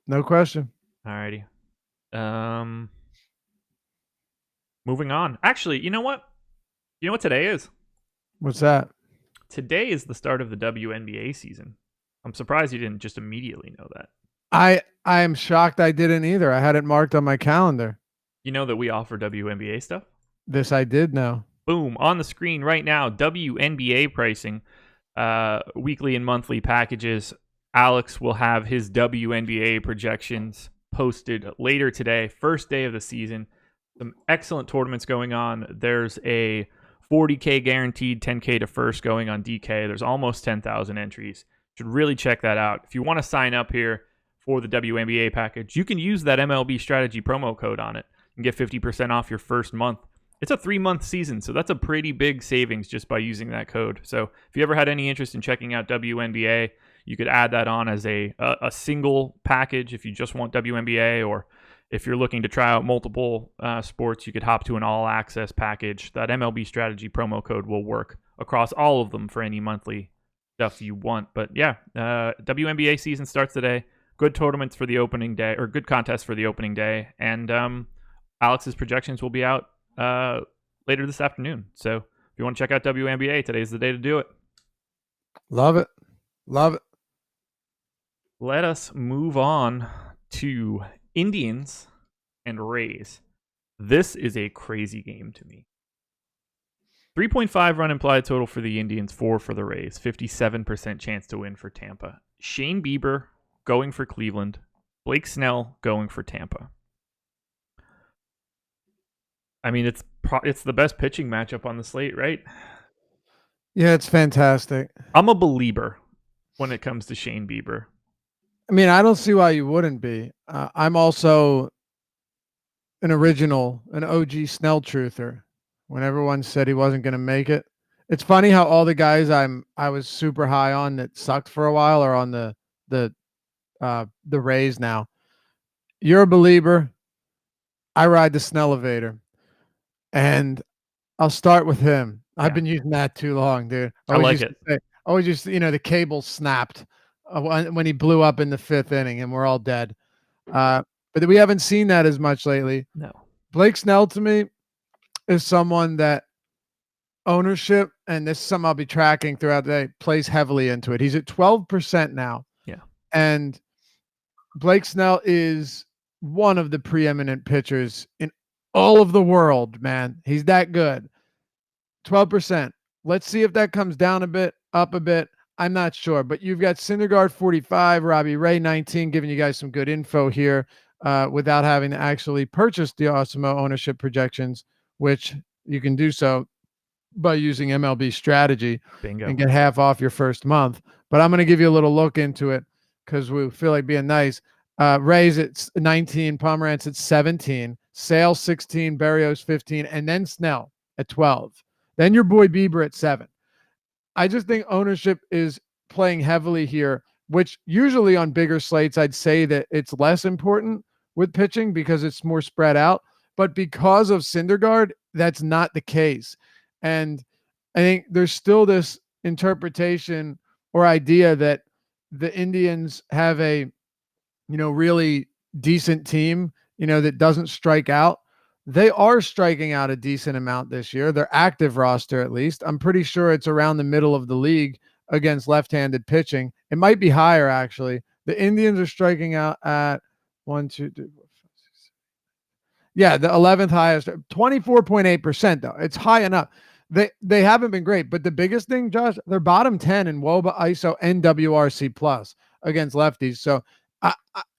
no question. Alrighty. Moving on. Actually, you know what? You know what today is? What's that? Today is the start of the WNBA season. I'm surprised you didn't just immediately know that. I am shocked I didn't either. I had it marked on my calendar. You know that we offer WNBA stuff? This I did know. Boom. On the screen right now, WNBA pricing, weekly and monthly packages. Alex will have his WNBA projections posted later today, first day of the season. Some excellent tournaments going on. There's a 40K guaranteed, 10K to first going on DK. There's almost 10,000 entries. You should really check that out. If you want to sign up here for the WNBA package, you can use that MLB strategy promo code on it and get 50% off your first month. It's a 3-month season, so that's a pretty big savings just by using that code. So if you ever had any interest in checking out WNBA, you could add that on as a single package if you just want WNBA, or if you're looking to try out multiple sports, you could hop to an all-access package. That MLB strategy promo code will work across all of them for any monthly stuff you want. But yeah, WNBA season starts today. Good tournaments for the opening day, or good contests for the opening day. And Alex's projections will be out later this afternoon. So if you want to check out WNBA, today's the day to do it. Love it. Love it. Let us move on to Indians and Rays. This is a crazy game to me. 3.5 run implied total for the Indians, 4 for the Rays, 57% chance to win for Tampa. Shane Bieber going for Cleveland, Blake Snell going for Tampa. I mean, it's the best pitching matchup on the slate, right? Yeah, it's fantastic. I'm a believer when it comes to Shane Bieber. I mean, I don't see why you wouldn't be. I'm also an OG Snell truther. When everyone said he wasn't going to make it, it's funny how all the guys I was super high on that sucked for a while are on the Rays now. You're a believer. I ride the Snellevator, and I'll start with him. Yeah. I've been using that too long, dude. I like it. Always just the cable snapped when he blew up in the 5th inning, and we're all dead. But we haven't seen that as much lately. No. Blake Snell to me is someone that ownership, and this is something I'll be tracking throughout the day, plays heavily into it. He's at 12% now. Yeah. And Blake Snell is one of the preeminent pitchers in all of the world, man. He's that good. 12%. Let's see if that comes down a bit, up a bit. I'm not sure, but you've got Syndergaard 45, Robbie Ray 19, giving you guys some good info here without having to actually purchase the Awesemo ownership projections, which you can do so by using MLB strategy. Bingo. And get half off your first month. But I'm going to give you a little look into it because we feel like being nice. Ray's at 19, Pomerantz at 17, Sale 16, Berrios 15, and then Snell at 12. Then your boy Bieber at 7. I just think ownership is playing heavily here, which usually on bigger slates, I'd say that it's less important with pitching because it's more spread out. But because of Syndergaard, that's not the case. And I think there's still this interpretation or idea that the Indians have a, really decent team, that doesn't strike out. They are striking out a decent amount this year. Their active roster, at least. I'm pretty sure it's around the middle of the league against left-handed pitching. It might be higher, actually. The Indians are striking out at 1, 2, 3, 4, 5, 6, 7. Yeah, the 11th highest, 24.8%, though. It's high enough. They haven't been great, but the biggest thing, Josh, they're bottom 10 in WOBA, ISO, and WRC plus against lefties. So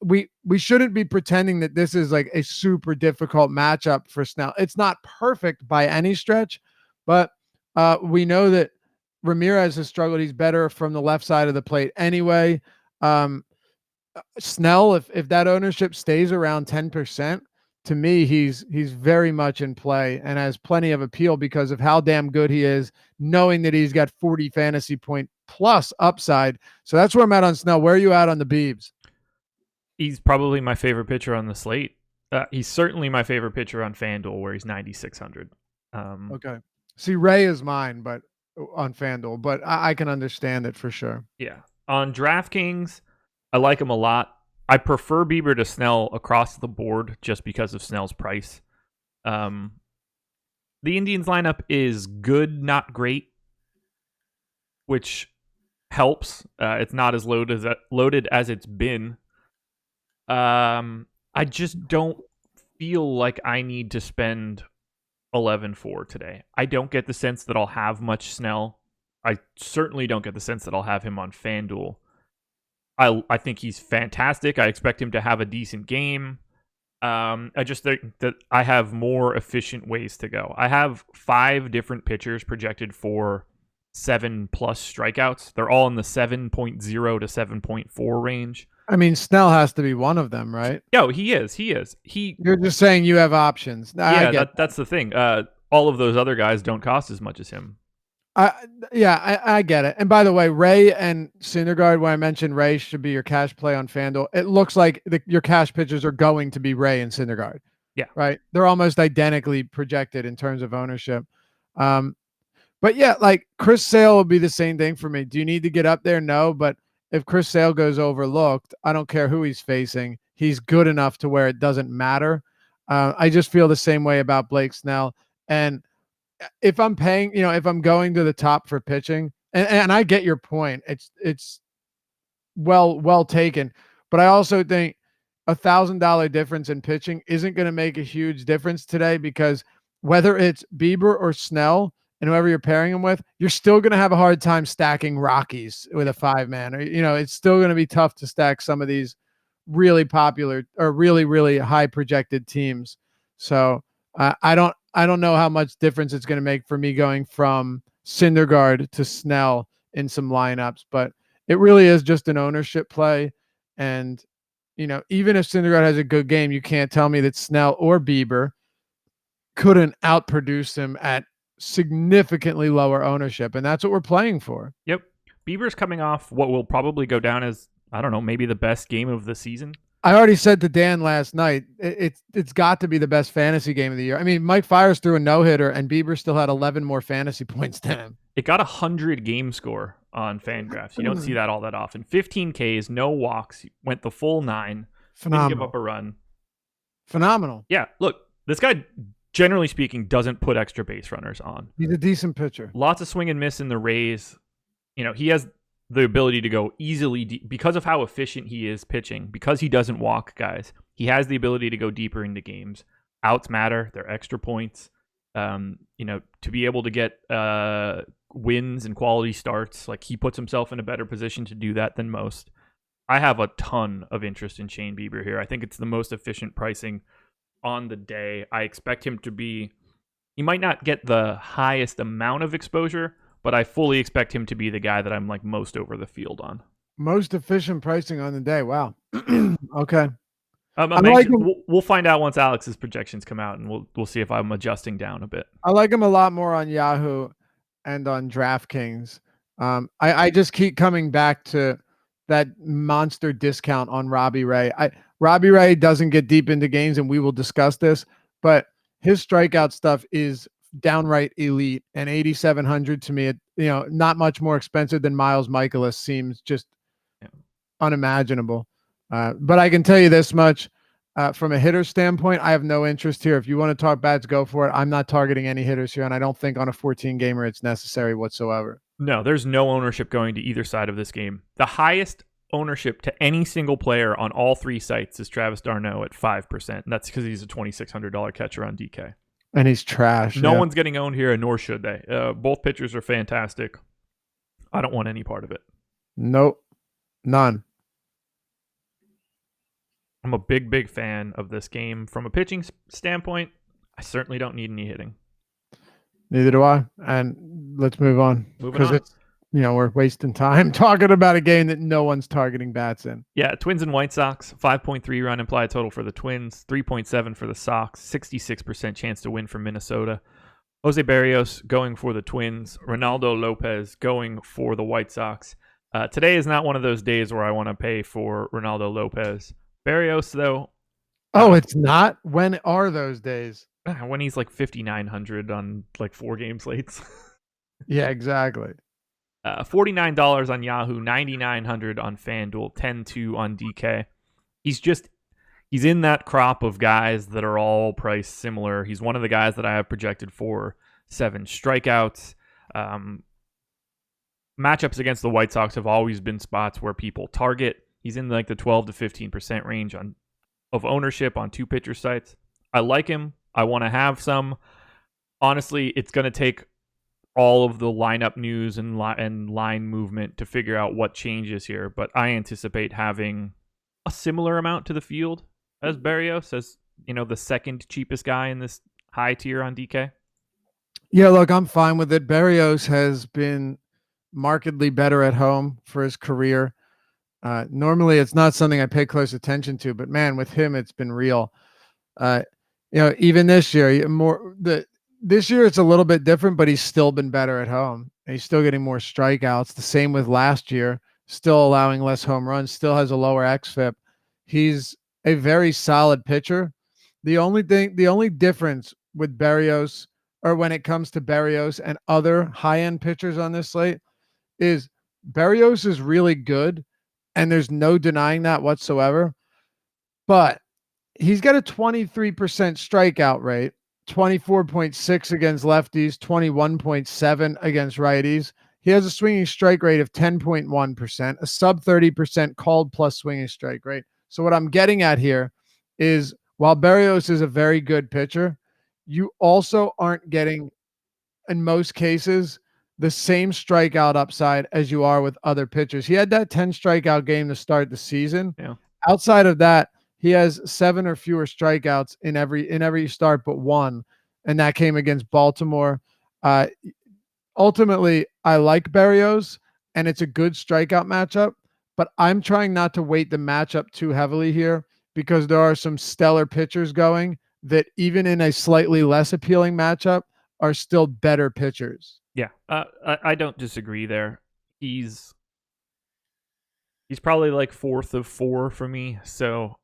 we shouldn't be pretending that this is like a super difficult matchup for Snell. It's not perfect by any stretch, but we know that Ramirez has struggled. He's better from the left side of the plate anyway. Snell, if that ownership stays around 10%, to me, he's very much in play and has plenty of appeal because of how damn good he is, knowing that he's got 40 fantasy point plus upside. So that's where I'm at on Snell. Where are you at on the Biebs? He's probably my favorite pitcher on the slate. He's certainly my favorite pitcher on FanDuel, where he's 9,600. Okay. See, Ray is mine, but on FanDuel, but I can understand it for sure. Yeah. On DraftKings, I like him a lot. I prefer Bieber to Snell across the board just because of Snell's price. The Indians lineup is good, not great, which helps. It's not as loaded as it's been. I just don't feel like I need to spend 11-4 today. I don't get the sense that I'll have much Snell. I certainly don't get the sense that I'll have him on FanDuel. I think he's fantastic. I expect him to have a decent game. I just think that I have more efficient ways to go. I have 5 different pitchers projected for 7+ strikeouts. They're all in the 7.0 to 7.4 range. I mean, Snell has to be one of them, right? No, he is. You're just saying you have options. Yeah, that's the thing. All of those other guys don't cost as much as him. I get it. And by the way, Ray and Syndergaard, when I mentioned Ray should be your cash play on FanDuel, it looks like your cash pitchers are going to be Ray and Syndergaard. Yeah. Right? They're almost identically projected in terms of ownership. But yeah, like Chris Sale will be the same thing for me. Do you need to get up there? No, but if Chris Sale goes overlooked, I don't care who he's facing. He's good enough to where it doesn't matter. I just feel the same way about Blake Snell. And if I'm paying, if I'm going to the top for pitching, and I get your point, it's well taken. But I also think $1,000 difference in pitching isn't going to make a huge difference today, because whether it's Bieber or Snell and whoever you're pairing them with, you're still going to have a hard time stacking Rockies with a 5-man. Or, it's still going to be tough to stack some of these really popular or really, really high projected teams. So I don't know how much difference it's going to make for me going from Syndergaard to Snell in some lineups, but it really is just an ownership play. And even if Syndergaard has a good game, you can't tell me that Snell or Bieber couldn't outproduce him at significantly lower ownership. And that's what we're playing for. Yep. Bieber's coming off what will probably go down as, I don't know, maybe the best game of the season. I already said to Dan last night, it's got to be the best fantasy game of the year. I mean, Mike Fiers threw a no-hitter, and Bieber still had 11 more fantasy points than him. It got 100 game score on FanGraphs. You don't see that all that often. 15 Ks, no walks, went the full 9. Phenomenal. Didn't give up a run. Phenomenal. Yeah, look, this guy, generally speaking, doesn't put extra base runners on. He's a decent pitcher. Lots of swing and miss in the Rays. He has the ability to go easily deep because of how efficient he is pitching, because he doesn't walk guys. He has the ability to go deeper into games. Outs matter. They're extra points. To be able to get wins and quality starts, like, he puts himself in a better position to do that than most. I have a ton of interest in Shane Bieber here. I think it's the most efficient pricing on the day. I expect him to be, he might not get the highest amount of exposure, but I fully expect him to be the guy that I'm like most over the field on. Most efficient pricing on the day. Wow. Okay. We'll find out once Alex's projections come out, and we'll see if I'm adjusting down a bit. I like him a lot more on Yahoo and on DraftKings. I just keep coming back to that monster discount on Robbie Ray. Robbie Ray doesn't get deep into games, and we will discuss this, but his strikeout stuff is downright elite, and 8,700 to me, not much more expensive than Miles Michaelis seems just unimaginable. But I can tell you this much, from a hitter standpoint, I have no interest here. If you want to talk bats, go for it. I'm not targeting any hitters here, and I don't think on a 14 gamer it's necessary whatsoever. No, there's no ownership going to either side of this game. The highest ownership to any single player on all 3 sites is Travis d'Arnaud at 5%. And that's because he's a $2,600 catcher on DK. And he's trash. No one's getting owned here, nor should they. Both pitchers are fantastic. I don't want any part of it. Nope. None. I'm a big fan of this game. From a pitching standpoint, I certainly don't need any hitting. Neither do I. And let's move on. Moving on. It's, we're wasting time talking about a game that no one's targeting bats in. Yeah, Twins and White Sox, 5.3 run implied total for the Twins, 3.7 for the Sox, 66% chance to win for Minnesota. Jose Berrios going for the Twins, Ronaldo Lopez going for the White Sox. Today is not one of those days where I want to pay for Ronaldo Lopez. Berrios, though. Oh, it's not? When are those days? When he's like 5,900 on like 4 game slates. Yeah, exactly. $49 on Yahoo, $9,900 on FanDuel, $10,200 on DK. He's in that crop of guys that are all priced similar. He's one of the guys that I have projected for 7 strikeouts. Matchups against the White Sox have always been spots where people target. He's in like the 12 to 15% range of ownership on 2 pitcher sites. I like him. I want to have some. Honestly, it's going to take all of the lineup news and line movement to figure out what changes here, but I anticipate having a similar amount to the field as Berrios, as the second cheapest guy in this high tier on DK. Yeah, look, I'm fine with it. Berrios has been markedly better at home for his career. Normally it's not something I pay close attention to, but man, with him, it's been real. Even this year, this year it's a little bit different, but he's still been better at home. He's still getting more strikeouts. The same with last year, still allowing less home runs, still has a lower xFIP. He's a very solid pitcher. The only difference with Berrios, or when it comes to Berrios and other high-end pitchers on this slate, is Berrios is really good, and there's no denying that whatsoever. But he's got a 23% strikeout rate, 24.6 against lefties, 21.7 against righties. He has a swinging strike rate of 10.1%, a sub 30% called plus swinging strike rate. So what I'm getting at here is while Berrios is a very good pitcher, you also aren't getting, in most cases, the same strikeout upside as you are with other pitchers. He had that 10 strikeout game to start the season. Yeah. Outside of that, he has 7 or fewer strikeouts in every start but one, and that came against Baltimore. Ultimately, I like Berrios, and it's a good strikeout matchup, but I'm trying not to weight the matchup too heavily here because there are some stellar pitchers going that even in a slightly less appealing matchup are still better pitchers. Yeah, I don't disagree there. He's probably like 4th of 4 for me, so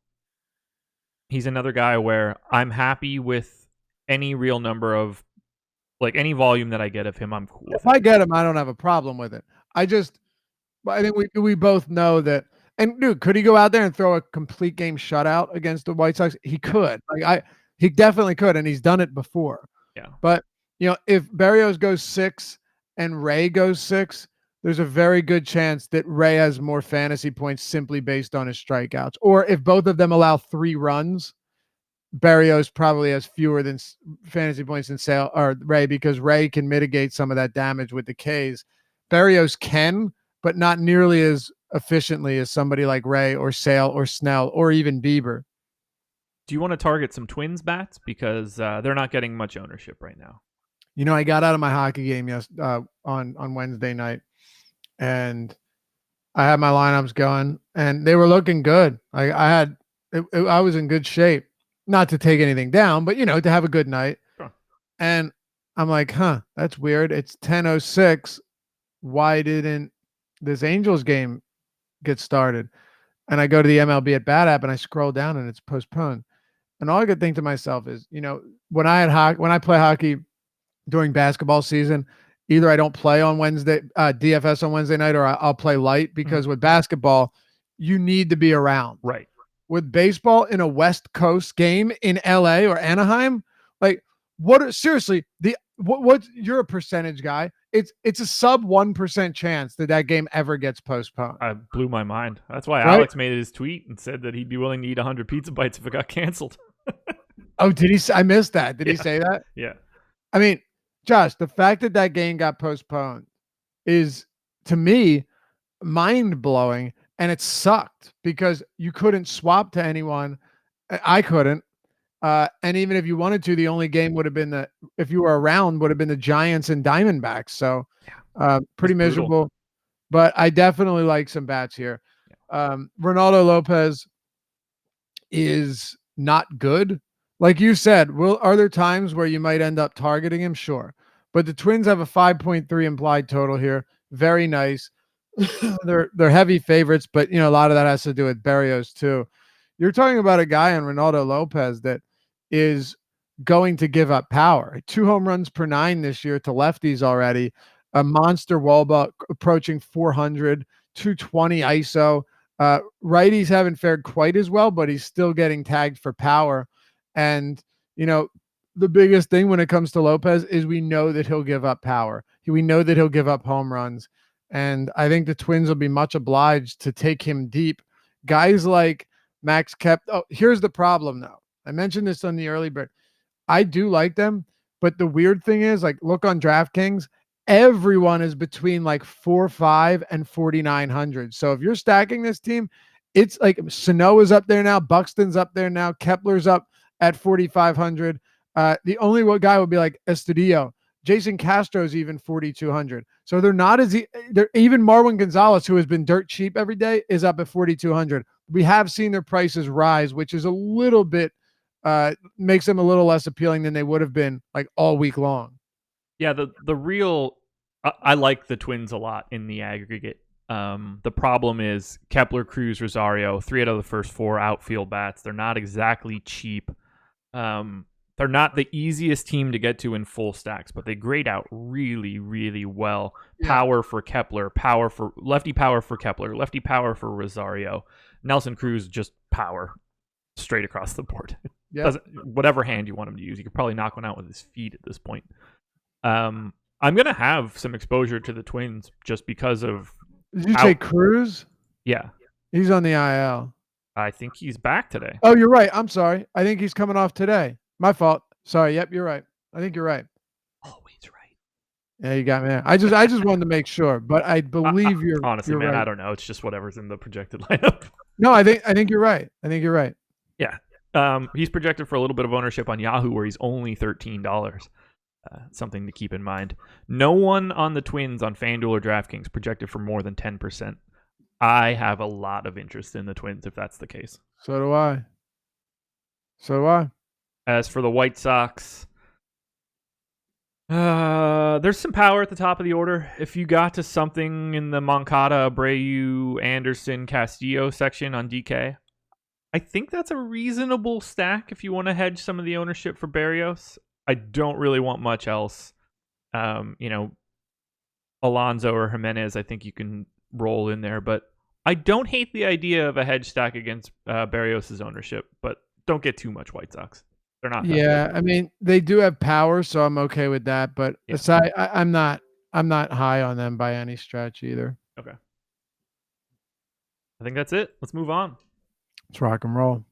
he's another guy where I'm happy with any real number of, like, any volume that I get of him. I'm cool. If I get him, I don't have a problem with it. I think we both know that. And dude, could he go out there and throw a complete game shutout against the White Sox? He could. He definitely could, and he's done it before. Yeah. But if Berrios goes 6 and Ray goes 6, there's a very good chance that Ray has more fantasy points simply based on his strikeouts. Or if both of them allow 3 runs, Berrios probably has fewer than fantasy points than Sale or Ray because Ray can mitigate some of that damage with the Ks. Berrios can, but not nearly as efficiently as somebody like Ray or Sale or Snell or even Bieber. Do you want to target some Twins bats because they're not getting much ownership right now? I got out of my hockey game on Wednesday night, and I had my lineups going, and they were looking good. I was in good shape, not to take anything down, but to have a good night. Sure. And I'm like, that's weird. It's 10:06. Why didn't this Angels game get started? And I go to the MLB at Bat app and I scroll down and it's postponed. And all I could think to myself is, when I play hockey during basketball season, either I don't play on Wednesday, DFS on Wednesday night, or I'll play light because with basketball, you need to be around. Right. With baseball in a West Coast game in LA or Anaheim, like seriously, you're a percentage guy. It's a sub 1% chance that game ever gets postponed. I blew my mind. That's why Right? Alex made his tweet and said that he'd be willing to eat 100 pizza bites if it got canceled. Oh, did he? I missed that. Did he say that? Yeah. I mean, Josh, the fact that game got postponed is, to me, mind-blowing, and it sucked because you couldn't swap to anyone. I couldn't. And even if you wanted to, the only game would have been if you were around, would have been the Giants and Diamondbacks. So pretty miserable. But I definitely like some bats here. Ronaldo Lopez is not good. Like you said, are there times where you might end up targeting him? Sure. But the Twins have a 5.3 implied total here. Very nice. They're heavy favorites, but a lot of that has to do with Berrios too. You're talking about a guy on Ronaldo Lopez that is going to give up power. 2 home runs per 9 this year to lefties already. A monster wallball approaching 400, 220 ISO. Righties haven't fared quite as well, but he's still getting tagged for power. And, the biggest thing when it comes to Lopez is we know that he'll give up power. We know that he'll give up home runs. And I think the Twins will be much obliged to take him deep. Guys like Max Kep. Oh, here's the problem, though. I mentioned this on the early bird. I do like them, but the weird thing is, look on DraftKings, everyone is between 4.5 and 4,900. So if you're stacking this team, it's like Sano is up there now, Buxton's up there now, Kepler's up at 4,500. The only guy would be Estudillo. Jason Castro's even 4,200. So they're not even Marwin Gonzalez, who has been dirt cheap every day, is up at 4,200. We have seen their prices rise, which is a little bit makes them a little less appealing than they would have been all week long. Yeah, the real I like the Twins a lot in the aggregate. The problem is Kepler, Cruz, Rosario, 3 out of the first 4 outfield bats. They're not exactly cheap. They're not the easiest team to get to in full stacks, but they grade out really, really well. Yeah. Power for Kepler, lefty power for Kepler, lefty power for Rosario. Nelson Cruz, just power straight across the board. Yeah. Whatever hand you want him to use, you could probably knock one out with his feet at this point. I'm going to have some exposure to the Twins just because of... Did you say Cruz? Yeah. He's on the IL. I think he's back today. Oh, you're right. I'm sorry. I think he's coming off today. My fault. Sorry. Yep, you're right. I think you're right. Always right. Yeah, you got me there. I just wanted to make sure, but I believe Honestly, you're man, right. I don't know. It's just whatever's in the projected lineup. No, I think you're right. I think you're right. Yeah. He's projected for a little bit of ownership on Yahoo, where he's only $13. Something to keep in mind. No one on the Twins on FanDuel or DraftKings projected for more than 10%. I have a lot of interest in the Twins if that's the case. So do I. So do I. As for the White Sox, there's some power at the top of the order. If you got to something in the Moncada, Abreu, Anderson, Castillo section on DK, I think that's a reasonable stack if you want to hedge some of the ownership for Berrios. I don't really want much else. Alonso or Jimenez, I think you can roll in there, but I don't hate the idea of a hedge stack against Berrios' ownership, but don't get too much White Sox. They're not. Yeah, I mean they do have power, so I'm okay with that. But aside, I'm not high on them by any stretch either. Okay. I think that's it. Let's move on. Let's rock and roll.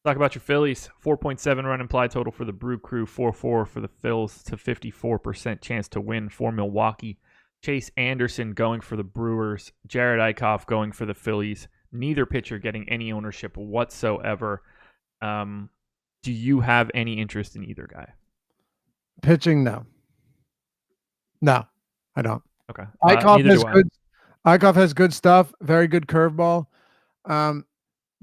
Talk about your Phillies. 4.7 run implied total for the Brew Crew. 4-4 for the Phils to 54% chance to win for Milwaukee. Chase Anderson going for the Brewers. Jared Eichhoff going for the Phillies. Neither pitcher getting any ownership whatsoever. Do you have any interest in either guy? Pitching, no. No, I don't. Okay. Eichhoff has good. Eichhoff has good stuff. Very good curveball.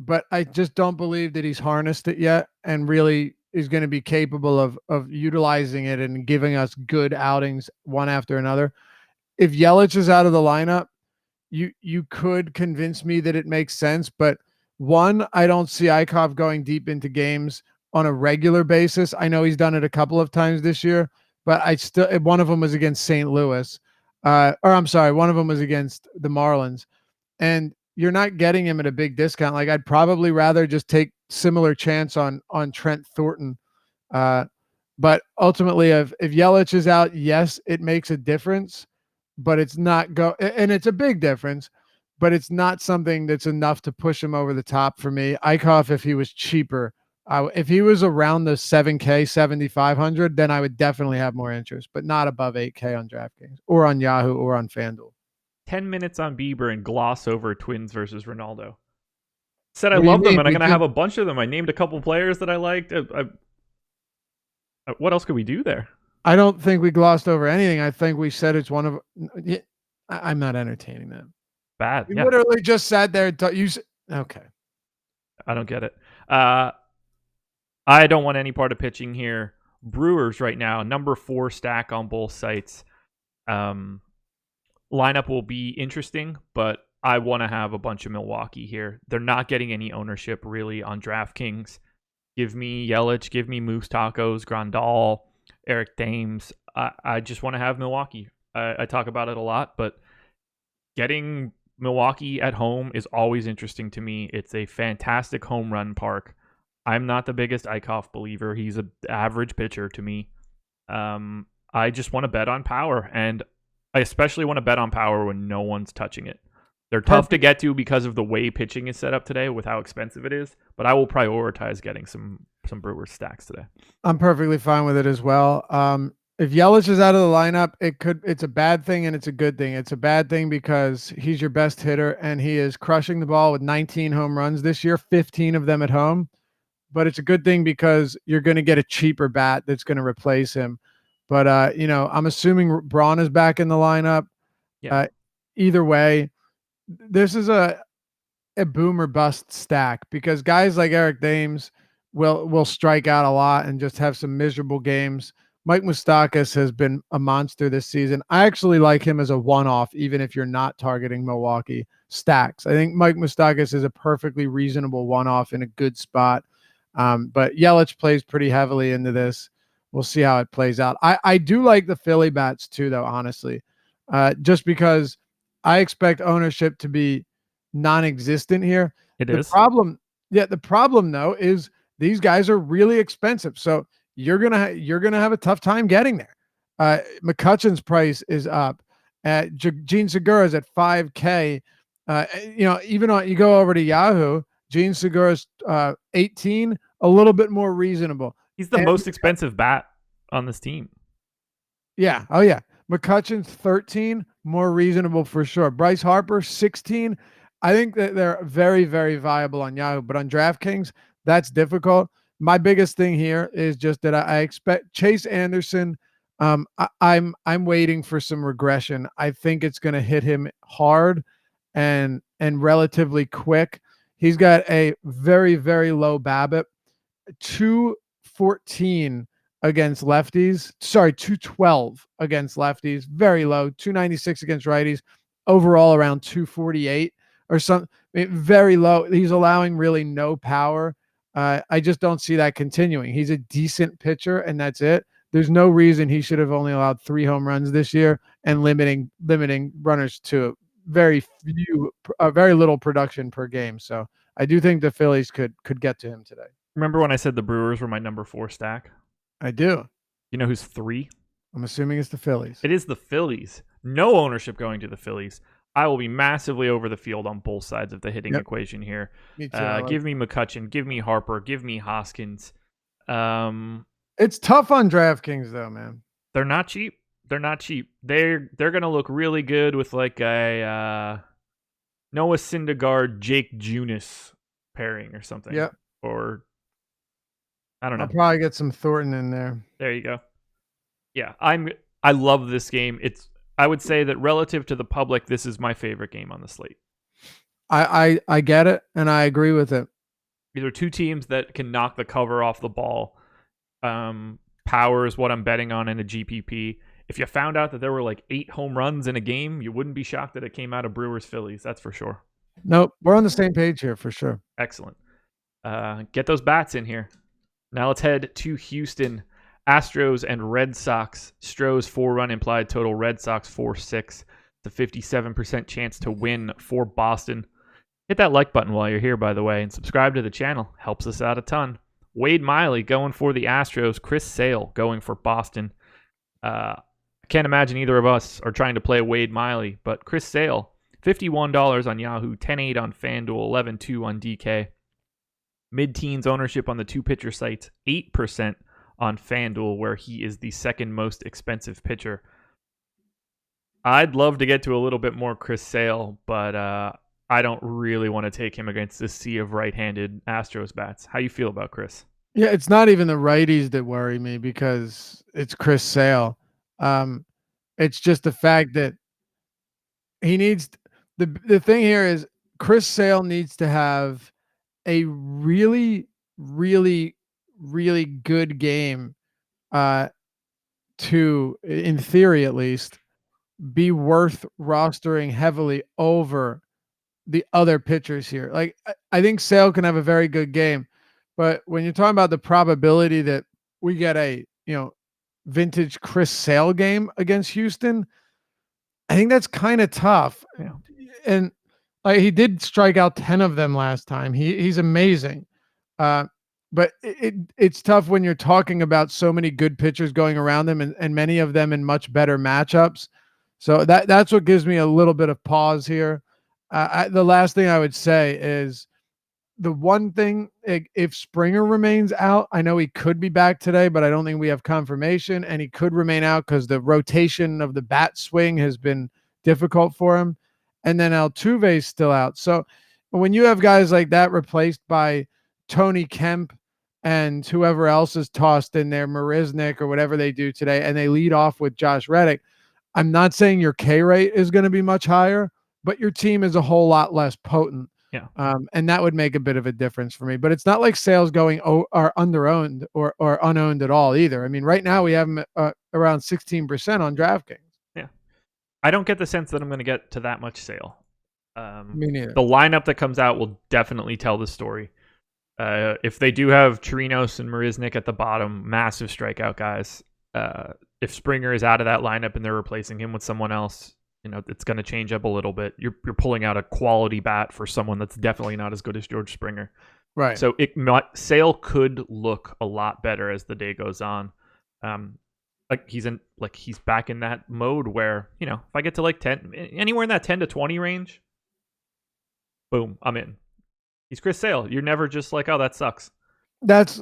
But I just don't believe that he's harnessed it yet and really is going to be capable of utilizing it and giving us good outings one after another. If Yelich is out of the lineup, you could convince me that it makes sense. But one, I don't see Eichhoff going deep into games on a regular basis. I know he's done it a couple of times this year, but one of them was against St. Louis. One of them was against the Marlins. And you're not getting him at a big discount. Like I'd probably rather just take similar chance on Trent Thornton. But ultimately, if Yelich is out, yes, it makes a difference, but it's not and it's a big difference, but it's not something that's enough to push him over the top for me. Eichhoff, if he was cheaper, if he was around the 7K, 7,500, then I would definitely have more interest, but not above 8K on DraftKings or on Yahoo or on FanDuel. 10 minutes on Bieber and gloss over Twins versus Ronaldo. Said I love them, and I'm going to have a bunch of them. I named a couple players that I liked. What else could we do there? I don't think we glossed over anything. I think we said it's one of. I'm not entertaining that. Bad. You literally just sat there. Okay. I don't get it. I don't want any part of pitching here. Brewers right now, number 4 stack on both sites. Lineup will be interesting, but I want to have a bunch of Milwaukee here. They're not getting any ownership really on DraftKings. Give me Yelich, give me Moose Tacos, Grandal, Eric Thames. I just want to have Milwaukee. I talk about it a lot, but getting Milwaukee at home is always interesting to me. It's a fantastic home run park. I'm not the biggest Eichhoff believer. He's an average pitcher to me. I just want to bet on power, and I especially want to bet on power when no one's touching it. They're tough to get to because of the way pitching is set up today with how expensive it is, but I will prioritize getting some Brewers stacks today. I'm perfectly fine with it as well. If Yelich is out of the lineup, it's a bad thing and it's a good thing. It's a bad thing because he's your best hitter and he is crushing the ball with 19 home runs this year, 15 of them at home. But it's a good thing because you're going to get a cheaper bat that's going to replace him. But, I'm assuming Braun is back in the lineup. Yeah. Either way, this is a boom or bust stack because guys like Eric Thames will strike out a lot and just have some miserable games. Mike Moustakas has been a monster this season. I actually like him as a one-off, even if you're not targeting Milwaukee stacks. I think Mike Moustakas is a perfectly reasonable one-off in a good spot. But Yelich plays pretty heavily into this. We'll see how it plays out. I do like the Philly bats too, though, honestly, just because I expect ownership to be non-existent here. The problem though is these guys are really expensive, so you're gonna have a tough time getting there. McCutcheon's price is up. Gene Segura's at 5K. Even on you go over to Yahoo, Gene Segura's 18, a little bit more reasonable. He's the most expensive bat on this team. Yeah. Oh, yeah. McCutcheon's 13, more reasonable for sure. Bryce Harper, 16. I think that they're very, very viable on Yahoo, but on DraftKings, that's difficult. My biggest thing here is just that I expect Chase Anderson. I'm waiting for some regression. I think it's going to hit him hard and relatively quick. He's got a very, very low BABIP, 214 against lefties. Sorry, 212 against lefties. Very low. 296 against righties. Overall around 248 or something. Very low. He's allowing really no power. I just don't see that continuing. He's a decent pitcher, and that's it. There's no reason he should have only allowed 3 home runs this year and limiting runners to very little production per game. So I do think the Phillies could get to him today. Remember when I said the Brewers were my number 4 stack? I do. You know who's 3? I'm assuming it's the Phillies. It is the Phillies. No ownership going to the Phillies. I will be massively over the field on both sides of the hitting equation here. Me too. Give me McCutcheon. Give me Harper. Give me Hoskins. It's tough on DraftKings though, man. They're not cheap. They're not cheap. They're going to look really good with like a Noah Syndergaard, Jake Junis pairing or something. Yep. Or I don't know. I'll probably get some Thornton in there. There you go. Yeah, I love this game. I would say that relative to the public, this is my favorite game on the slate. I get it, and I agree with it. These are two teams that can knock the cover off the ball. Power is what I'm betting on in a GPP. If you found out that there were like 8 home runs in a game, you wouldn't be shocked that it came out of Brewers Phillies. That's for sure. Nope, we're on the same page here for sure. Excellent. Get those bats in here. Now let's head to Houston. Astros and Red Sox. Stros 4-run implied total. Red Sox 4-6. It's a 57% chance to win for Boston. Hit that like button while you're here, by the way, and subscribe to the channel. Helps us out a ton. Wade Miley going for the Astros. Chris Sale going for Boston. I can't imagine either of us are trying to play Wade Miley, but Chris Sale, $51 on Yahoo, 10-8 on FanDuel, 11-2 on DK. Mid-teens ownership on the 2-pitcher sites, 8% on FanDuel, where he is the second most expensive pitcher. I'd love to get to a little bit more Chris Sale, but I don't really want to take him against this sea of right-handed Astros bats. How you feel about Chris? Yeah, it's not even the righties that worry me because it's Chris Sale. It's just the fact that he needs the thing here is Chris Sale needs to have a really, really, really good game to, in theory at least, be worth rostering heavily over the other pitchers here. Like I think Sale can have a very good game, but when you're talking about the probability that we get a vintage Chris Sale game against Houston, I think that's kind of tough. Yeah. And he did strike out 10 of them last time. He's amazing. But it's tough when you're talking about so many good pitchers going around them and many of them in much better matchups. So that's what gives me a little bit of pause here. The last thing I would say is the one thing, if Springer remains out, I know he could be back today, but I don't think we have confirmation, and he could remain out because the rotation of the bat swing has been difficult for him. And then Altuve's still out. So when you have guys like that replaced by Tony Kemp and whoever else is tossed in there, Marisnik or whatever they do today, and they lead off with Josh Reddick, I'm not saying your K rate is going to be much higher, but your team is a whole lot less potent. Yeah. And that would make a bit of a difference for me. But it's not like Sale's going are underowned or unowned at all either. I mean, right now we have him around 16% on DraftKings. Yeah. I don't get the sense that I'm going to get to that much Sale. Me neither. The lineup that comes out will definitely tell the story. If they do have Chirinos and Marisnik at the bottom, massive strikeout guys. If Springer is out of that lineup and they're replacing him with someone else, it's going to change up a little bit. You're pulling out a quality bat for someone that's definitely not as good as George Springer. Right. So Sale could look a lot better as the day goes on. He's back in that mode where, if I get to like 10, anywhere in that 10 to 20 range, boom, I'm in. He's Chris Sale. You're never just like, oh, that sucks. That's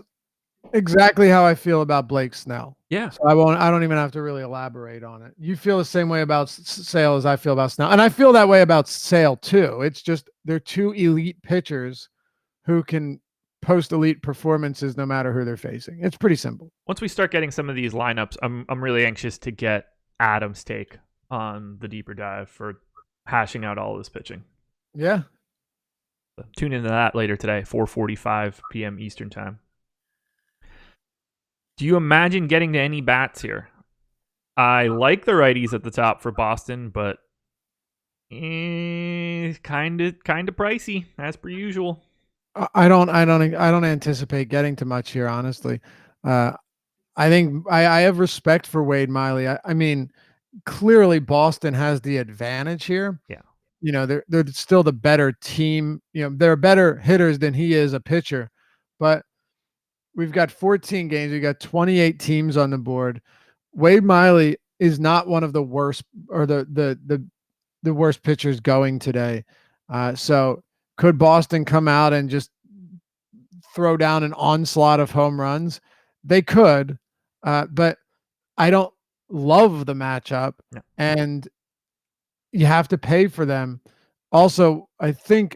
exactly how I feel about Blake Snell. Yeah. So I don't even have to really elaborate on it. You feel the same way about Sale as I feel about Snell. And I feel that way about Sale too. It's just they're two elite pitchers who can post elite performances no matter who they're facing. It's pretty simple. Once we start getting some of these lineups, I'm really anxious to get Adam's take on the deeper dive for hashing out all this pitching. Yeah. So tune into that later today, 4:45 p.m. Eastern time. Do you imagine getting to any bats here? I like the righties at the top for Boston, but kind of pricey as per usual. I don't anticipate getting to much here, honestly. I think I have respect for Wade Miley. I mean, clearly Boston has the advantage here. Yeah. You know, they're still the better team. You know, they're better hitters than he is a pitcher. But we've got 14 games. We've got 28 teams on the board. Wade Miley is not one of the worst or the worst pitchers going today. So could Boston come out and just throw down an onslaught of home runs? They could, but I don't love the matchup. No. And you have to pay for them. Also, I think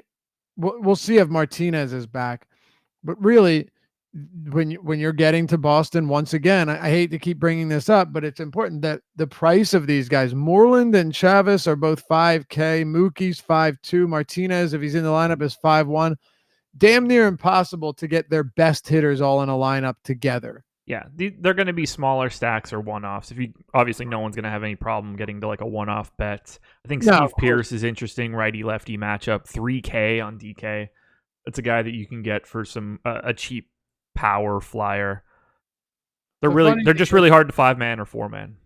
we'll see if Martinez is back. But really, when you're getting to Boston, once again, I hate to keep bringing this up, but it's important that the price of these guys, Moreland and Chavez, are both 5K. Mookie's 5.2. Martinez, if he's in the lineup, is 5.1. Damn near impossible to get their best hitters all in a lineup together. Yeah, they're going to be smaller stacks or one-offs. Obviously, no one's going to have any problem getting to like a one-off bet. I think Steve Pearce is interesting, righty-lefty matchup, 3K on DK. That's a guy that you can get for some a cheap power flyer. They're just really hard to 5-man or 4-man.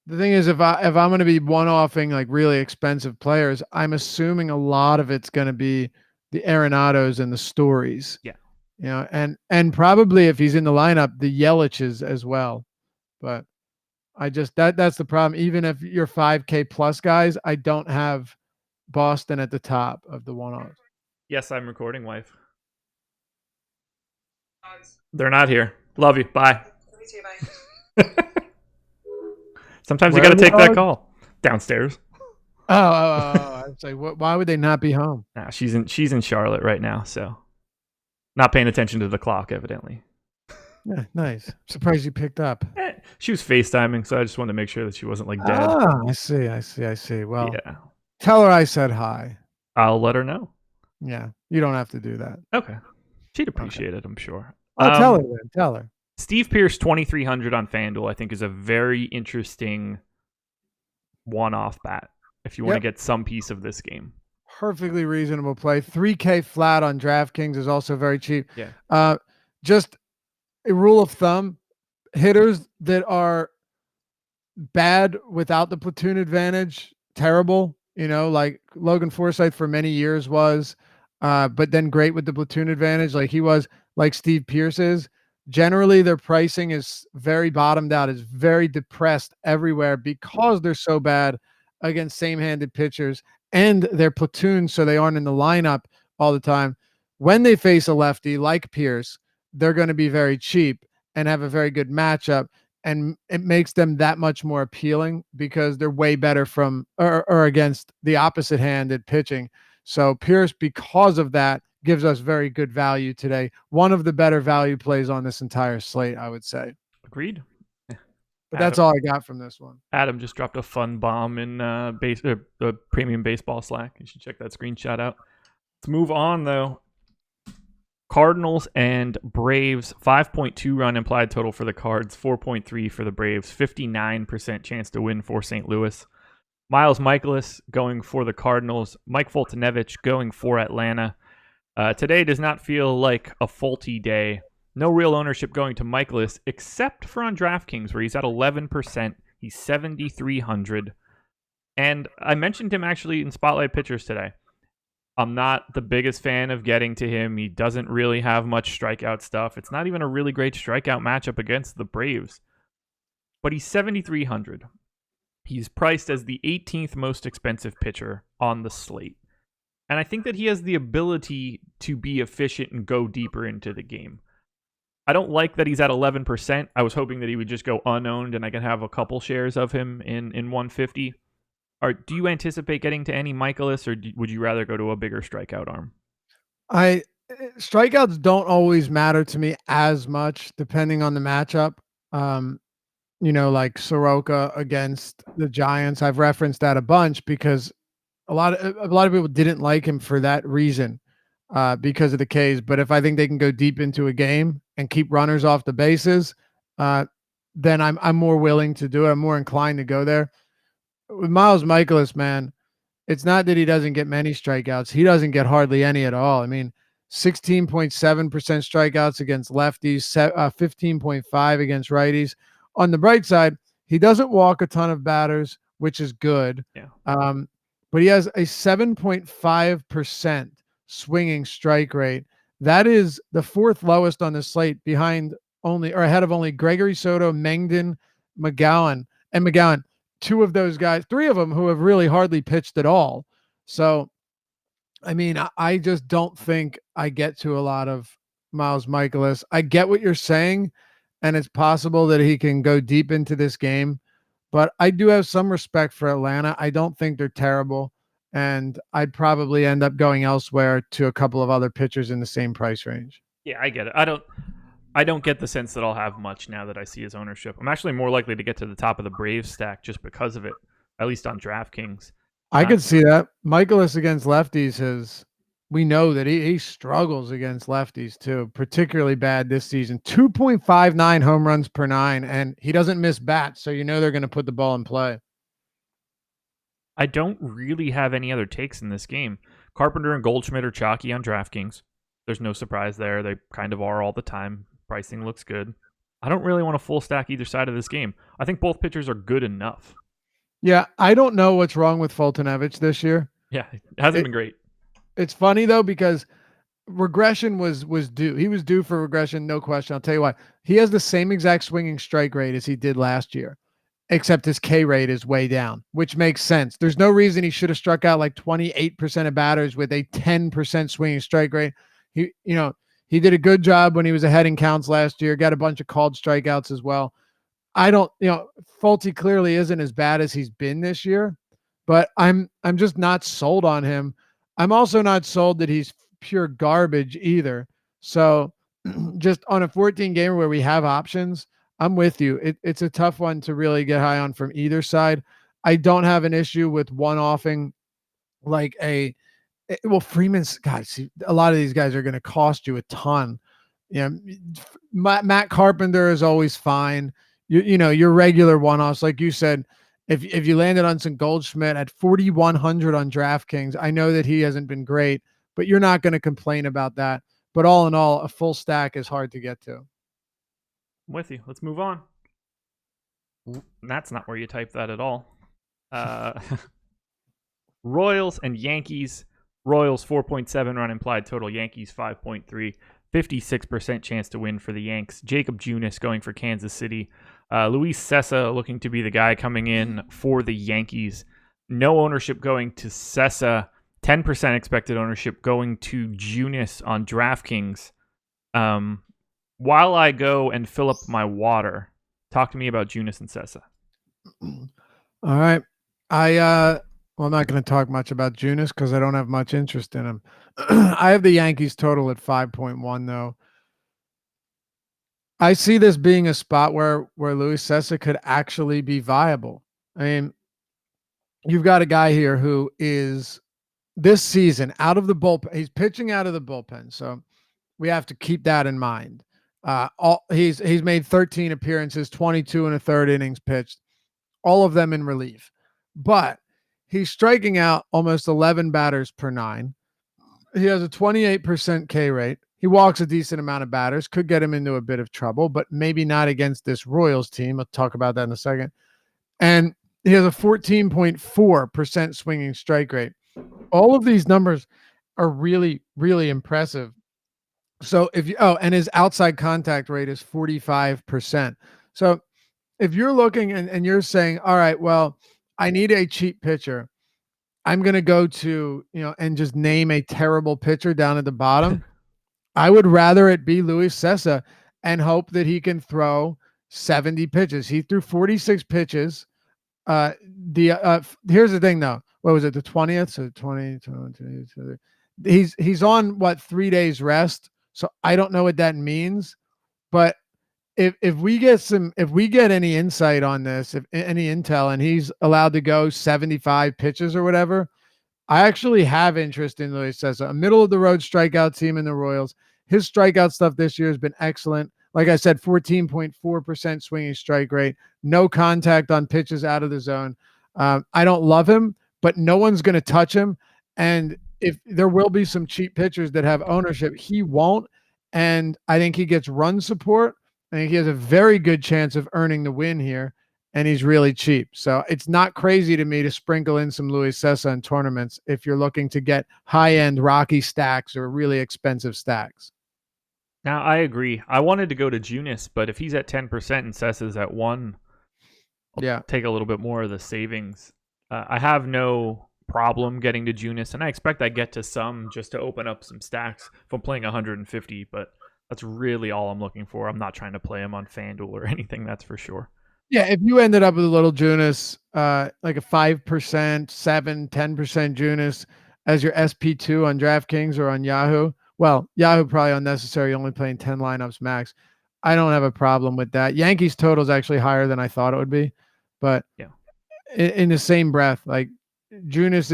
The thing is, if I'm going to be one-offing like really expensive players, I'm assuming a lot of it's going to be the Arenados and the Stories. Yeah. You know, and probably if he's in the lineup, the Yelich's as well. But I just that's the problem. Even if you're 5K plus guys, I don't have Boston at the top of the one-offs. Yes, I'm recording, wife. They're not here. Love you. Bye. Me too, bye. Sometimes you got to take that call downstairs. Oh! I was like, why would they not be home? Nah, she's in Charlotte right now, so not paying attention to the clock, evidently. Yeah, nice. Surprised you picked up. She was FaceTiming, so I just wanted to make sure that she wasn't like dead. Ah, I see. Well, yeah. Tell her I said hi. I'll let her know. Yeah, you don't have to do that. Okay. She'd appreciate it, I'm sure. I'll tell her then. Tell her. Steve Pearce, 2,300 on FanDuel, I think is a very interesting one-off bat if you want to get some piece of this game. Perfectly reasonable play. 3K flat on DraftKings is also very cheap. Yeah. Just a rule of thumb, hitters that are bad without the platoon advantage, terrible, you know, like Logan Forsythe for many years was, but then great with the platoon advantage like he was, like Steve Pearce is. Generally, their pricing is very bottomed out, is very depressed everywhere because they're so bad against same-handed pitchers and their platoon, so they aren't in the lineup all the time. When they face a lefty like Pearce, they're going to be very cheap and have a very good matchup, and it makes them that much more appealing because they're way better from or against the opposite-handed pitching. So Pearce, because of that, gives us very good value today. One of the better value plays on this entire slate, I would say. Agreed. But that's all I got from this one. Adam just dropped a fun bomb in the premium baseball Slack. You should check that screenshot out. Let's move on, though. Cardinals and Braves, 5.2 run implied total for the Cards, 4.3 for the Braves, 59% chance to win for St. Louis. Miles Mikolas going for the Cardinals, Mike Foltynewicz going for Atlanta. Today does not feel like a faulty day. No real ownership going to Mikolas, except for on DraftKings, where he's at 11%. He's 7,300. And I mentioned him actually in Spotlight Pitchers today. I'm not the biggest fan of getting to him. He doesn't really have much strikeout stuff. It's not even a really great strikeout matchup against the Braves. But he's 7,300. He's priced as the 18th most expensive pitcher on the slate. And I think that he has the ability to be efficient and go deeper into the game. I don't like that he's at 11%. I was hoping that he would just go unowned and I could have a couple shares of him in 150. Do you anticipate getting to any Michaelis, or would you rather go to a bigger strikeout arm? Strikeouts don't always matter to me as much depending on the matchup. Like Soroka against the Giants. I've referenced that a bunch because a lot of people didn't like him for that reason, because of the Ks. But if I think they can go deep into a game and keep runners off the bases, then I'm more willing to do it. I'm more inclined to go there. With Miles Michaelis, man, it's not that he doesn't get many strikeouts. He doesn't get hardly any at all. I mean, 16.7% strikeouts against lefties, 15.5 against righties. On the bright side, he doesn't walk a ton of batters, which is good. Yeah. But he has a 7.5% swinging strike rate. That is the fourth lowest on the slate, ahead of only Gregory Soto, Mengden, McGowan. Two of those guys, three of them who have really hardly pitched at all. So, I mean, I just don't think I get to a lot of Miles Michaelis. I get what you're saying, and it's possible that he can go deep into this game, but I do have some respect for Atlanta. I don't think they're terrible, and I'd probably end up going elsewhere to a couple of other pitchers in the same price range. Yeah, I get it. I don't get the sense that I'll have much now that I see his ownership. I'm actually more likely to get to the top of the Braves stack just because of it, at least on DraftKings. I could see that. Michaelis against lefties we know that he struggles against lefties too, particularly bad this season. 2.59 home runs per 9, and he doesn't miss bats, so they're going to put the ball in play. I don't really have any other takes in this game. Carpenter and Goldschmidt are chalky on DraftKings. There's no surprise there. They kind of are all the time. Pricing looks good. I don't really want to full stack either side of this game. I think both pitchers are good enough. Yeah, I don't know what's wrong with Fultonevich this year. Yeah, it hasn't been great. It's funny, though, because regression was due. He was due for regression, no question. I'll tell you why. He has the same exact swinging strike rate as he did last year, except his K rate is way down, which makes sense. There's no reason he should have struck out like 28% of batters with a 10% swinging strike rate. He did a good job when he was ahead in counts last year, got a bunch of called strikeouts as well. Fulty clearly isn't as bad as he's been this year, but I'm just not sold on him. I'm also not sold that he's pure garbage either. So just on a 14 gamer where we have options, I'm with you. It's a tough one to really get high on from either side. I don't have an issue with one-offing like Freeman's, God, see, a lot of these guys are going to cost you a ton. Matt Carpenter is always fine. Your regular one-offs, like you said, if you landed on some Goldschmidt at 4,100 on DraftKings, I know that he hasn't been great, but you're not going to complain about that. But all in all, a full stack is hard to get to. I'm with you. Let's move on. That's not where you type that at all. Royals and Yankees. Royals 4.7 run implied total. Yankees 5.3. 56% chance to win for the Yanks. Jacob Junis going for Kansas City. Luis Cessa looking to be the guy coming in for the Yankees. No ownership going to Cessa. 10% expected ownership going to Junis on DraftKings. While I go and fill up my water, talk to me about Junis and Cessa. All right. I'm not going to talk much about Junis because I don't have much interest in him. I have the Yankees total at 5.1 though. I see this being a spot where Luis Cessa could actually be viable. I mean, you've got a guy here who is this season out of the bullpen. He's pitching out of the bullpen, so we have to keep that in mind. He's made 13 appearances, 22 and a third innings pitched, all of them in relief. But he's striking out almost 11 batters per 9. He has a 28% K rate. He walks a decent amount of batters, could get him into a bit of trouble, but maybe not against this Royals team. I'll talk about that in a second. And he has a 14.4% swinging strike rate. All of these numbers are really, really impressive. So and his outside contact rate is 45%. So if you're looking and you're saying, all right, well, I need a cheap pitcher, I'm going to go to, and just name a terrible pitcher down at the bottom. I would rather it be Luis Cessa and hope that he can throw 70 pitches. He threw 46 pitches. Here's the thing though. What was it? The 20th? So 20. He's on what, 3 days rest. So I don't know what that means, but if we get any insight on this, if any intel, and he's allowed to go 75 pitches or whatever, I actually have interest in Luis Cessa, a middle of the road strikeout team in the Royals. His strikeout stuff this year has been excellent. Like I said, 14.4% swinging strike rate, no contact on pitches out of the zone. I don't love him, but no one's going to touch him. And if there will be some cheap pitchers that have ownership, he won't. And I think he gets run support. I think he has a very good chance of earning the win here, and he's really cheap. So it's not crazy to me to sprinkle in some Luis Cessa in tournaments if you're looking to get high-end Rocky stacks or really expensive stacks. Now, I agree. I wanted to go to Junis, but if he's at 10% and Cessa's at 1, I'll take a little bit more of the savings. I have no problem getting to Junis, and I expect I get to some just to open up some stacks if I'm playing 150, but that's really all I'm looking for. I'm not trying to play him on FanDuel or anything, that's for sure. Yeah, if you ended up with a little Junis, like a 5%, 7, 10% Junis as your SP2 on DraftKings or on Yahoo, well, Yahoo probably unnecessary, only playing 10 lineups max. I don't have a problem with that. Yankees total is actually higher than I thought it would be, but in the same breath, like Junis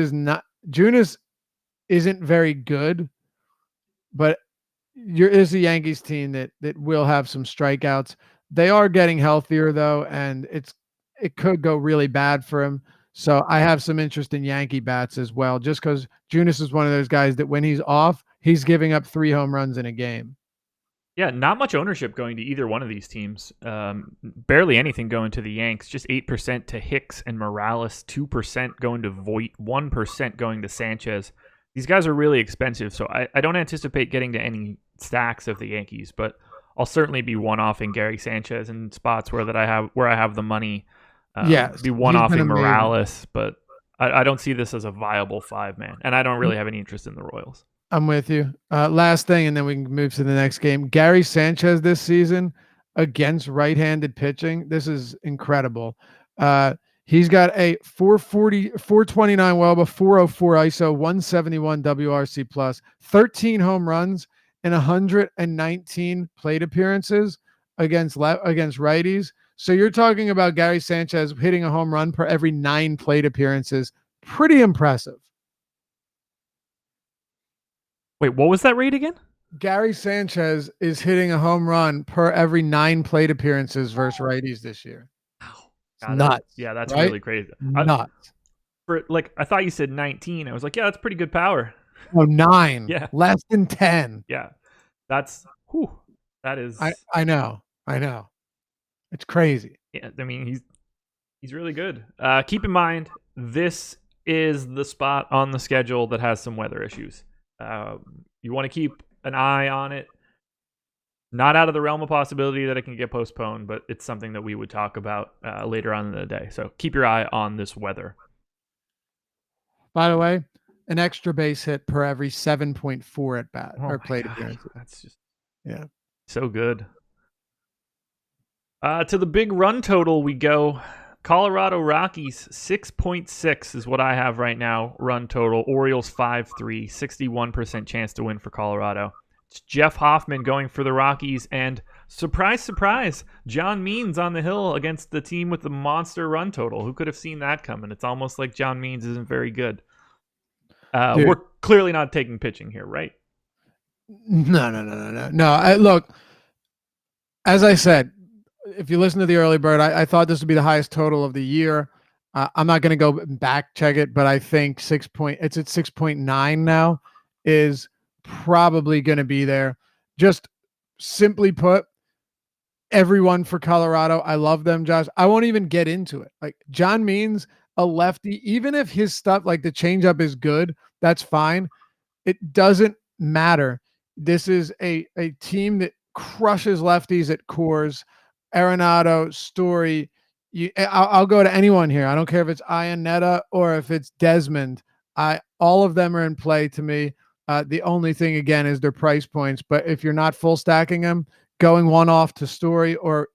isn't very good, but is a Yankees team that will have some strikeouts. They are getting healthier though, and it could go really bad for him. So I have some interest in Yankee bats as well, just because Junis is one of those guys that when he's off, he's giving up 3 home runs in a game. Yeah, not much ownership going to either one of these teams. Barely anything going to the Yanks, just 8% to Hicks and Morales, 2% going to Voit, 1% going to Sanchez. These guys are really expensive, so I don't anticipate getting to any stacks of the Yankees, but I'll certainly be one-offing Gary Sanchez in spots where I have the money. Be one-offing Morales, but I don't see this as a viable 5-man, and I don't really have any interest in the Royals. I'm with you. Last thing, and then we can move to the next game. Gary Sanchez this season against right-handed pitching. This is incredible. He's got a 429 WOBA, 404 ISO, 171 WRC plus, 13 home runs, and 119 plate appearances against righties. So you're talking about Gary Sanchez hitting a home run per every 9 plate appearances. Pretty impressive. Wait, what was that rate again? Gary Sanchez is hitting a home run per every 9 plate appearances versus righties this year. Nuts. Yeah, that's right? Really crazy. Nuts. I thought you said 19. I was like, yeah, that's pretty good power. Oh, 9. Yeah. Less than 10. Yeah. That is. I know. It's crazy. Yeah, I mean, he's really good. Keep in mind, this is the spot on the schedule that has some weather issues. You want to keep an eye on it. Not out of the realm of possibility that it can get postponed, but it's something that we would talk about later on in the day. So keep your eye on this weather. By the way, an extra base hit per every 7.4 at bat or plate appearances. That's just so good. To the big run total we go. Colorado Rockies 6.6 is what I have right now. Run total. Orioles 5-3, 61% chance to win for Colorado. It's Jeff Hoffman going for the Rockies, and surprise, surprise, John Means on the hill against the team with the monster run total. Who could have seen that coming? It's almost like John Means isn't very good. We're clearly not taking pitching here, right? No. Look, as I said, if you listen to the early bird, I thought this would be the highest total of the year. I'm not going to go back check it, but I think it's at 6.9 now is probably going to be there. Just simply put, everyone for Colorado, I love them, Josh. I won't even get into it. Like John Means, a lefty, even if his stuff like the changeup is good, that's fine. It doesn't matter. This is a team that crushes lefties at Coors. Arenado, Story. I'll go to anyone here. I don't care if it's Iannetta or if it's Desmond. All of them are in play to me. The only thing again is their price points. But if you're not full stacking them, going one off to Story or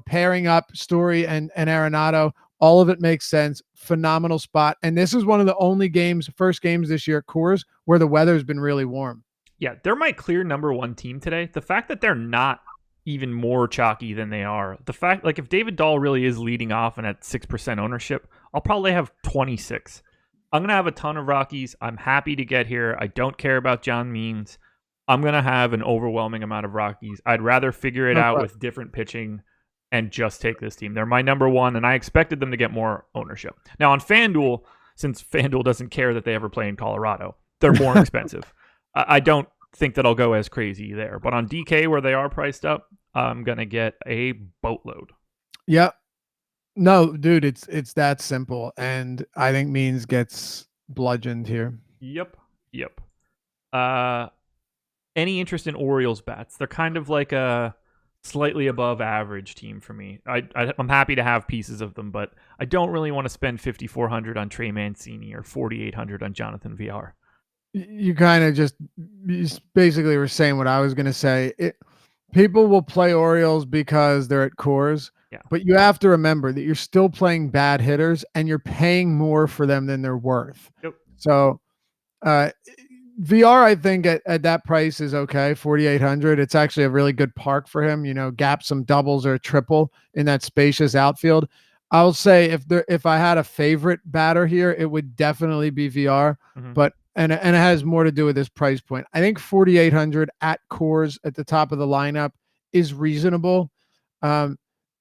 pairing up Story and Arenado, all of it makes sense. Phenomenal spot. And this is one of the only first games this year at Coors where the weather's been really warm. Yeah, they're my clear number one team today. The fact that they're not even more chalky than they are, the fact, like, if David Dahl really is leading off and at 6% ownership, I'll probably have 26. I'm going to have a ton of Rockies. I'm happy to get here. I don't care about John Means. I'm going to have an overwhelming amount of Rockies. I'd rather figure it out with different pitching and just take this team. They're my number one, and I expected them to get more ownership. Now, on FanDuel, since FanDuel doesn't care that they ever play in Colorado, they're more expensive. I don't think that I'll go as crazy there. But on DK, where they are priced up, I'm going to get a boatload. Yep. No, dude, it's that simple. And I think Means gets bludgeoned here. Yep. Any interest in Orioles bats? They're kind of like a slightly above average team for me. I'm happy to have pieces of them, but I don't really want to spend $5,400 on Trey Mancini or $4,800 on Jonathan VR. You kind of just basically were saying what I was going to say. People will play Orioles because they're at Coors, but you have to remember that you're still playing bad hitters and you're paying more for them than they're worth. Yep. So VR, I think at that price is okay, 4,800. It's actually a really good park for him. Gap some doubles or a triple in that spacious outfield. I'll say if I had a favorite batter here, it would definitely be VR, but and it has more to do with this price point. I think 4,800 at Coors at the top of the lineup is reasonable.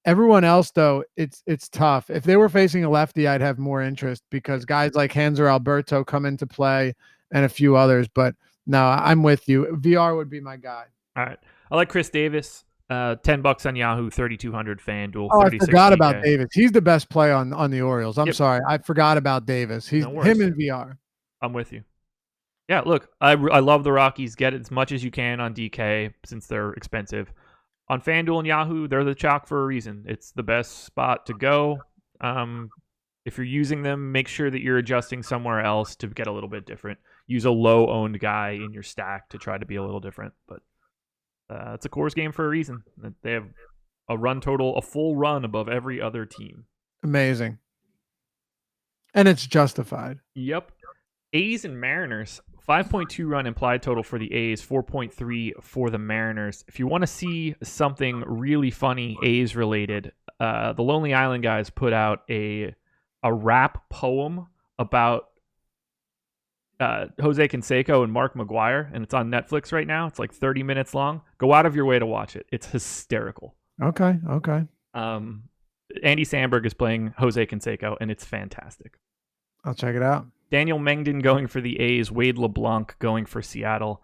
Everyone else, though, it's tough. If they were facing a lefty, I'd have more interest because guys like Hanser Alberto come into play and a few others. But no, I'm with you. VR would be my guy. All right. I like Chris Davis. $10 on Yahoo, 3,200 FanDuel. Oh, I forgot about Davis. He's the best play on the Orioles. I'm sorry. I forgot about Davis. He's him in VR. I'm with you. Yeah, look, I love the Rockies. Get as much as you can on DK since they're expensive. On FanDuel and Yahoo, they're the chalk for a reason. It's the best spot to go. If you're using them, make sure that you're adjusting somewhere else to get a little bit different. Use a low-owned guy in your stack to try to be a little different. But it's a Coors game for a reason. They have a full run above every other team. Amazing. And it's justified. Yep. A's and Mariners, 5.2 run implied total for the A's, 4.3 for the Mariners. If you want to see something really funny A's related, the Lonely Island guys put out a rap poem about Jose Canseco and Mark McGwire, and it's on Netflix right now. It's like 30 minutes long. Go out of your way to watch it. It's hysterical. Okay. Andy Samberg is playing Jose Canseco, and it's fantastic. I'll check it out. Daniel Mengden going for the A's, Wade LeBlanc going for Seattle.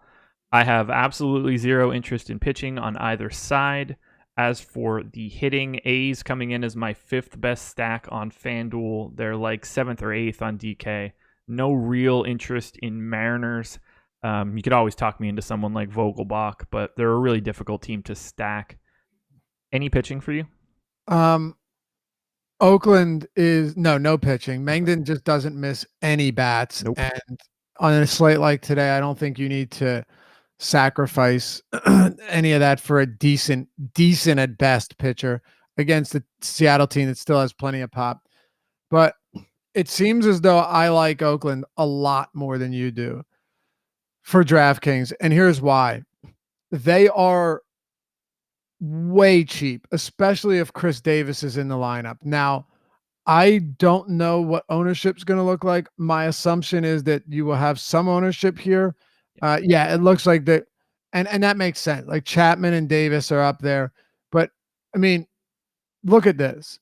I have absolutely zero interest in pitching on either side. As for the hitting, A's coming in as my fifth best stack on FanDuel. They're like 7th or 8th on DK. No real interest in Mariners. You could always talk me into someone like Vogelbach, but they're a really difficult team to stack. Any pitching for you? Oakland is no pitching. Mengden just doesn't miss any bats. Nope. And on a slate like today, I don't think you need to sacrifice any of that for a decent at best pitcher against the Seattle team that still has plenty of pop. But it seems as though I like Oakland a lot more than you do for DraftKings. And here's why. They are way cheap, especially if Chris Davis is in the lineup. Now, I don't know what ownership's going to look like. My assumption is that you will have some ownership here. It looks like that. And that makes sense. Like Chapman and Davis are up there. But I mean, look at this.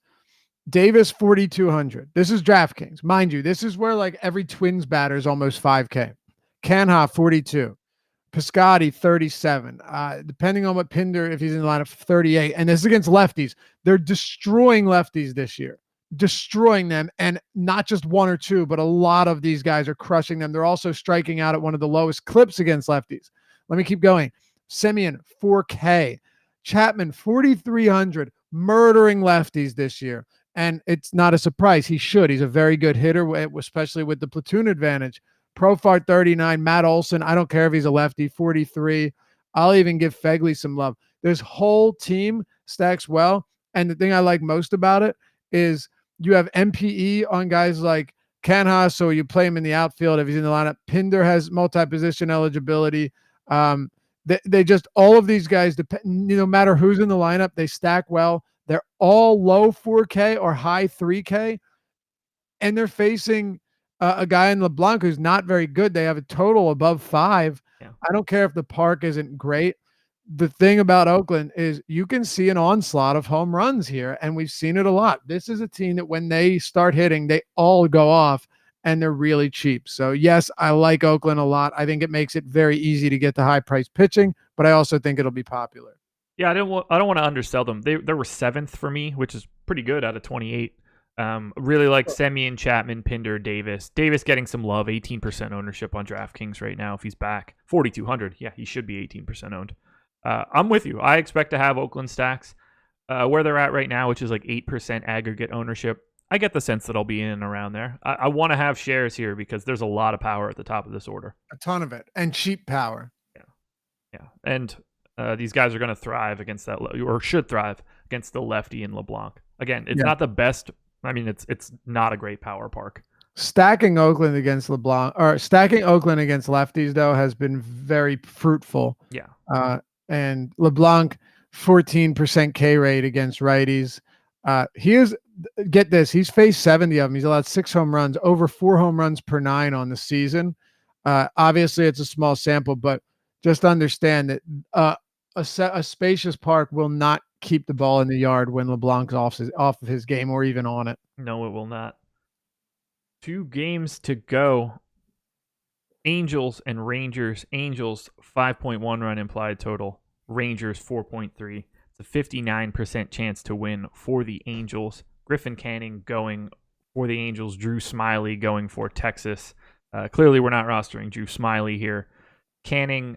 Davis, 4,200. This is DraftKings. Mind you, this is where like every Twins batter is almost 5K. Canha, 42. Piscotty, 37. Depending on what Pinder, if he's in the lineup, 38. And this is against lefties. They're destroying lefties this year. Destroying them. And not just one or two, but a lot of these guys are crushing them. They're also striking out at one of the lowest clips against lefties. Let me keep going. Semien, 4K. Chapman, 4,300. Murdering lefties this year. And it's not a surprise. He should. He's a very good hitter, especially with the platoon advantage. Profar 39, Matt Olson. I don't care if he's a lefty, 43. I'll even give Fegley some love. This whole team stacks well. And the thing I like most about it is you have MPE on guys like Canha, so you play him in the outfield if he's in the lineup. Pinder has multi-position eligibility. They just, all of these guys, no matter who's in the lineup, they stack well. They're all low 4K or high 3K, and they're facing a guy in LeBlanc who's not very good. They have a total above 5. Yeah. I don't care if the park isn't great. The thing about Oakland is you can see an onslaught of home runs here, and we've seen it a lot. This is a team that when they start hitting, they all go off, and they're really cheap. So, yes, I like Oakland a lot. I think it makes it very easy to get the high-priced pitching, but I also think it'll be popular. Yeah, I don't want to undersell them. They were 7th for me, which is pretty good out of 28. Really like Semien, Chapman, Pinder, Davis. Davis getting some love, 18% ownership on DraftKings right now if he's back. 4,200. Yeah, he should be 18% owned. I'm with you. I expect to have Oakland stacks where they're at right now, which is like 8% aggregate ownership. I get the sense that I'll be in and around there. I want to have shares here because there's a lot of power at the top of this order. A ton of it. And cheap power. Yeah. And these guys are going to thrive against that, or should thrive against the lefty in LeBlanc. Again, it's not the best. I mean, it's not a great power park. Stacking Oakland against LeBlanc, or stacking Oakland against lefties, though, has been very fruitful. Yeah. And LeBlanc, 14% K rate against righties. Get this, he's faced 70 of them. He's allowed 6 home runs, over 4 home runs per 9 on the season. Obviously, it's a small sample, but just understand that a spacious park will not keep the ball in the yard when LeBlanc's off of his game or even on it. No, it will not. 2 games to go. Angels and Rangers. Angels 5.1 run implied total. Rangers 4.3. It's a 59% chance to win for the Angels. Griffin Canning going for the Angels. Drew Smiley going for Texas. Clearly, we're not rostering Drew Smiley here. Canning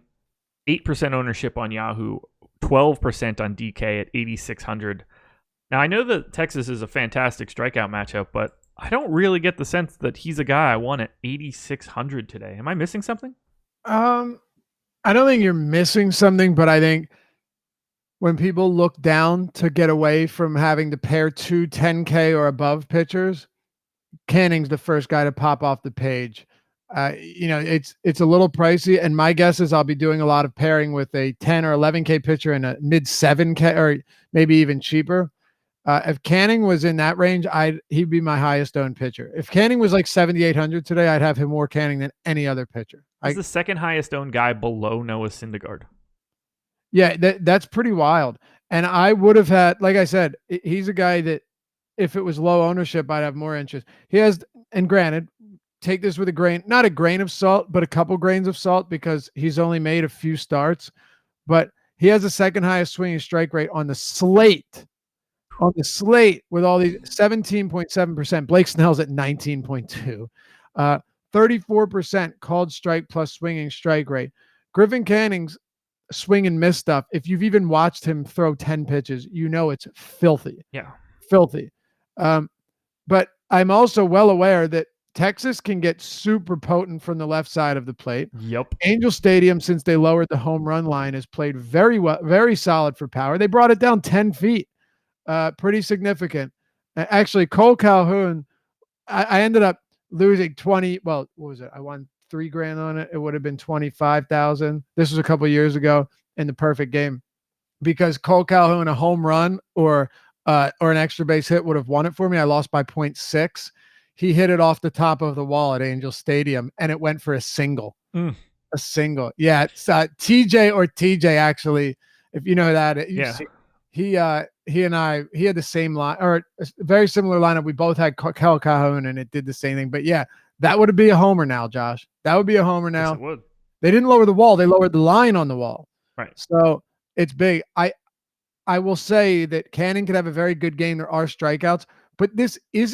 8% ownership on Yahoo. 12% on DK at 8,600. Now, I know that Texas is a fantastic strikeout matchup, but I don't really get the sense that he's a guy I want at 8,600 today. Am I missing something? I don't think you're missing something, but I think when people look down to get away from having to pair 2 10K or above pitchers, Canning's the first guy to pop off the page. It's a little pricey, and my guess is I'll be doing a lot of pairing with a 10 or 11K pitcher and a mid 7K, or maybe even cheaper. If Canning was in that range, he'd be my highest owned pitcher. If Canning was like 7,800 today, I'd have him more Canning than any other pitcher. He's the second highest owned guy below Noah Syndergaard. Yeah, that's pretty wild. And I would have had, like I said, he's a guy that if it was low ownership, I'd have more interest. He has, and granted, take this with not a grain of salt, but a couple grains of salt, because he's only made a few starts, but he has the second highest swinging strike rate on the slate. With all these 17.7%. Blake Snell's at 19.2. 34% called strike plus swinging strike rate. Griffin Canning's swing and miss stuff, if you've even watched him throw 10 pitches, you know it's filthy. Yeah. Filthy. But I'm also well aware that Texas can get super potent from the left side of the plate. Yep. Angel Stadium, since they lowered the home run line, has played very well, very solid for power. They brought it down 10 feet. Pretty significant. Actually, Cole Calhoun, I ended up losing 20. Well, what was it? I won $3,000 on it. It would have been 25,000. This was a couple of years ago in the perfect game, because Cole Calhoun, a home run or an extra base hit would have won it for me. I lost by 0.6. He hit it off the top of the wall at Angel Stadium, and it went for a single. A single. Yeah, it's TJ or TJ, actually, if you know that. He and I, he had the same line, or a very similar lineup. We both had Cal Calhoun, and it did the same thing. But yeah, that would be a homer now, Josh. That would be a homer now. Yes, it would. They didn't lower the wall; they lowered the line on the wall. Right. So it's big. I will say that Canning could have a very good game. There are strikeouts, but this is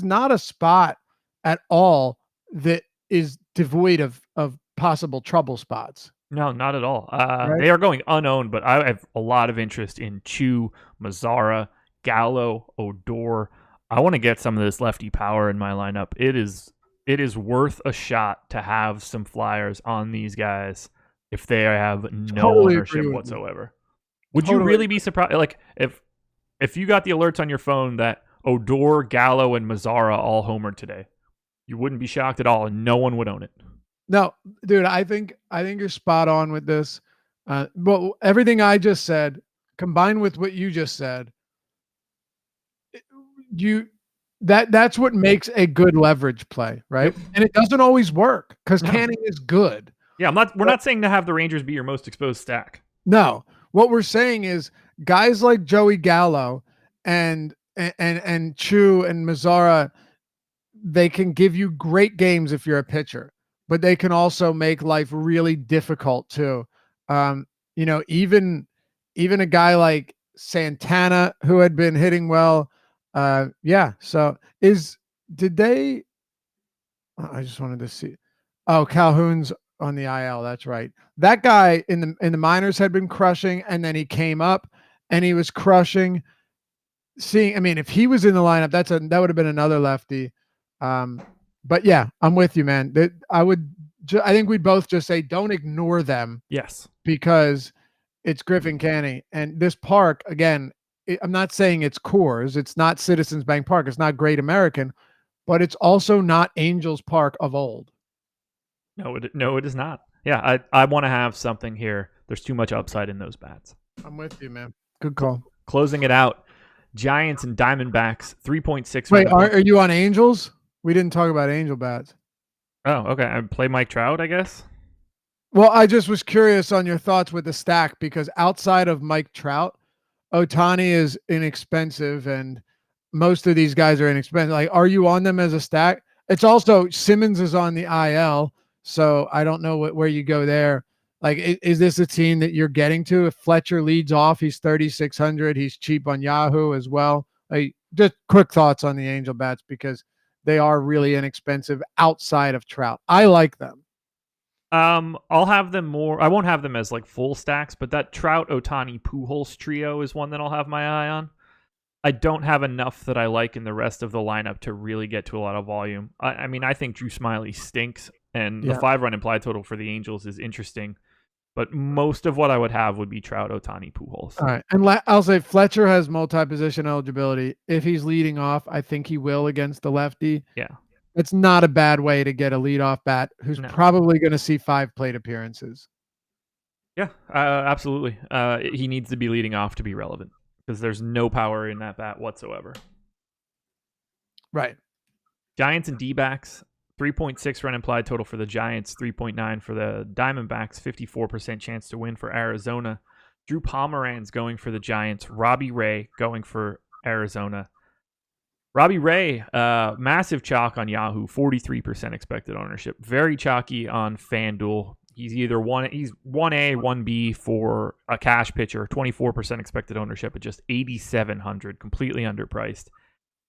not a spot at all that is devoid of possible trouble spots. No, not at all. Right? They are going unowned, but I have a lot of interest in Chu, Mazzara, Gallo, Odor. I want to get some of this lefty power in my lineup. It is it is worth a shot to have some flyers on these guys if they have no Totally ownership agree with you. whatsoever. Would you Totally really be surprised? Like if you got the alerts on your phone that Odor, Gallo, and Mazzara all homered today, you wouldn't be shocked at all, and no one would own it. No, dude, I think you're spot on with this. But everything I just said, combined with what you just said, that's what makes a good leverage play, right? Yep. And it doesn't always work because No. Canning is good. Yeah, we're not saying to have the Rangers be your most exposed stack. No, what we're saying is guys like Joey Gallo and Chu and Mazzara, they can give you great games if you're a pitcher, but they can also make life really difficult too. Even a guy like Santana who had been hitting well. So did they? I just wanted to see. Oh, Calhoun's on the IL. That's right. That guy in the minors had been crushing, and then he came up and he was crushing. If he was in the lineup, that would have been another lefty. But yeah, I'm with you, man. I think we'd both just say don't ignore them. Yes, because it's Griffin Canning, and this park again. I'm not saying it's Coors. It's not Citizens Bank Park. It's not Great American, but it's also not Angels Park of old. No, it is not. Yeah, I want to have something here. There's too much upside in those bats. I'm with you, man. Good call. Closing it out, Giants and Diamondbacks, 3.6. Wait, are you on Angels? We didn't talk about Angel bats. Oh, okay. I play Mike Trout, I guess. Well, I just was curious on your thoughts with the stack because outside of Mike Trout, Ohtani is inexpensive and most of these guys are inexpensive. Like, are you on them as a stack? It's also Simmons is on the IL, so I don't know where you go there. Like, is this a team that you're getting to? If Fletcher leads off, he's 3,600. He's cheap on Yahoo as well. Just quick thoughts on the Angel bats because they are really inexpensive outside of Trout. I like them. I'll have them more. I won't have them as like full stacks, but that Trout, Ohtani, Pujols trio is one that I'll have my eye on. I don't have enough that I like in the rest of the lineup to really get to a lot of volume. I think Drew Smiley stinks, and the 5-run implied total for the Angels is interesting. But most of what I would have would be Trout, Ohtani, Pujols. All right. And I'll say Fletcher has multi-position eligibility. If he's leading off, I think he will against the lefty. Yeah. It's not a bad way to get a leadoff bat who's probably going to see 5 plate appearances. Yeah, absolutely. He needs to be leading off to be relevant because there's no power in that bat whatsoever. Right. Giants and D-backs, 3.6 run implied total for the Giants, 3.9 for the Diamondbacks, 54% chance to win for Arizona. Drew Pomeranz going for the Giants, Robbie Ray going for Arizona. Robbie Ray, massive chalk on Yahoo, 43% expected ownership. Very chalky on FanDuel. He's either 1A, 1B for a cash pitcher, 24% expected ownership at just 8,700, completely underpriced.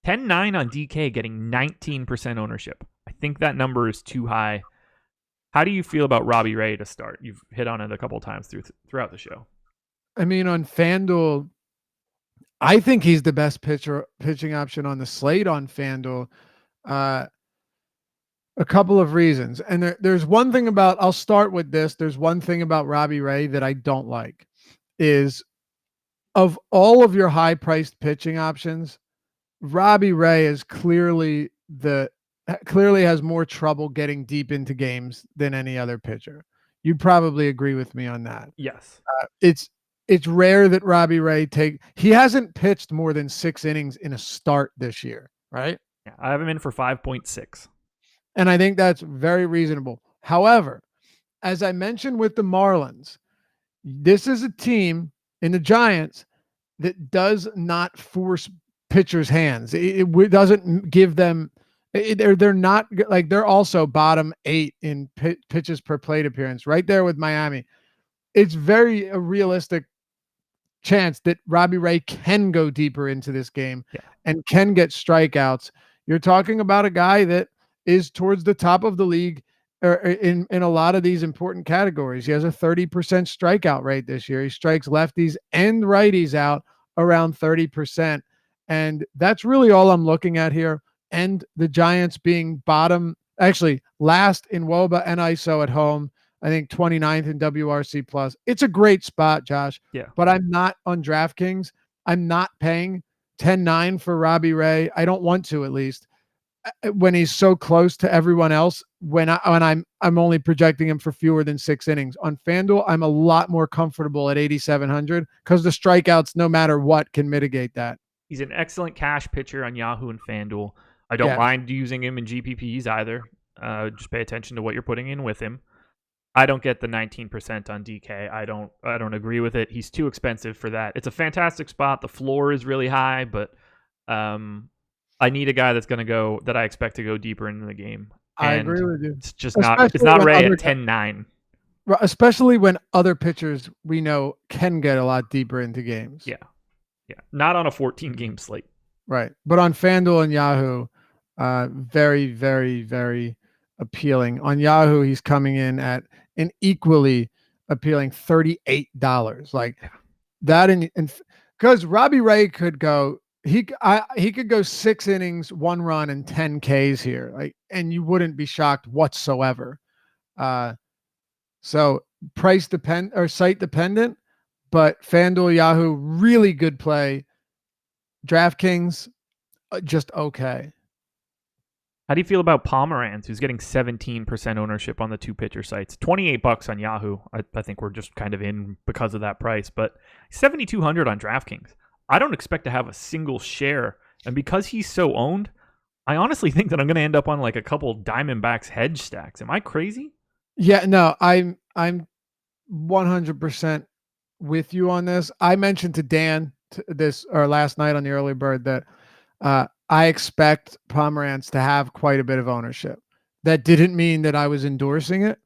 10-9 on DK, getting 19% ownership. I think that number is too high. How do you feel about Robbie Ray to start? You've hit on it a couple of times throughout the show. On FanDuel, I think he's the best pitching option on the slate on FanDuel. A couple of reasons. And there's one thing about, I'll start with this. There's one thing about Robbie Ray that I don't like is of all of your high priced pitching options, Robbie Ray is clearly has more trouble getting deep into games than any other pitcher. You'd probably agree with me on that. Yes. It's rare that Robbie Ray he hasn't pitched more than 6 innings in a start this year, right? Yeah, I have him in for 5.6. And I think that's very reasonable. However, as I mentioned with the Marlins, this is a team in the Giants that does not force pitchers' hands. It doesn't give them. They're not like they're also bottom 8 in pitches per plate appearance, right there with Miami. It's very a realistic chance that Robbie Ray can go deeper into this game and can get strikeouts. You're talking about a guy that is towards the top of the league in a lot of these important categories. He has a 30% strikeout rate this year. He strikes lefties and righties out around 30%. And that's really all I'm looking at here. And the Giants being bottom actually last in WOBA and ISO at home. I think 29th in WRC plus. It's a great spot, Josh. Yeah. But I'm not on DraftKings. I'm not paying 10-9 for Robbie Ray. I don't want to, at least, when he's so close to everyone else. When I'm only projecting him for fewer than 6 innings on FanDuel, I'm a lot more comfortable at 8,700 because the strikeouts, no matter what, can mitigate that. He's an excellent cash pitcher on Yahoo and FanDuel. I don't mind using him in GPPs either. Just pay attention to what you're putting in with him. I don't get the 19% on DK. I don't agree with it. He's too expensive for that. It's a fantastic spot. The floor is really high, but I need a guy that's going to go, that I expect to go deeper into the game. And I agree with you. It's just not. It's not Ray at 10-9. Especially when other pitchers we know can get a lot deeper into games. Yeah. Not on a 14-game slate. Right, but on FanDuel and Yahoo, very, very, very appealing. On Yahoo, he's coming in at an equally appealing $38. Like that, and because Robbie Ray could go, he could go 6 innings, 1 run, and 10 Ks here, like, and you wouldn't be shocked whatsoever. So price depend or site dependent, but FanDuel, Yahoo, really good play. DraftKings, just okay. How do you feel about Pomeranz, who's getting 17% ownership on the 2 pitcher sites? $28 on Yahoo. I think we're just kind of in because of that price, but 7,200 on DraftKings. I don't expect to have a single share, and because he's so owned, I honestly think that I'm going to end up on like a couple Diamondbacks hedge stacks. Am I crazy? Yeah, no, I'm 100% with you on this. I mentioned to Dan last night on the early bird that I expect Pomeranz to have quite a bit of ownership. That didn't mean that I was endorsing it,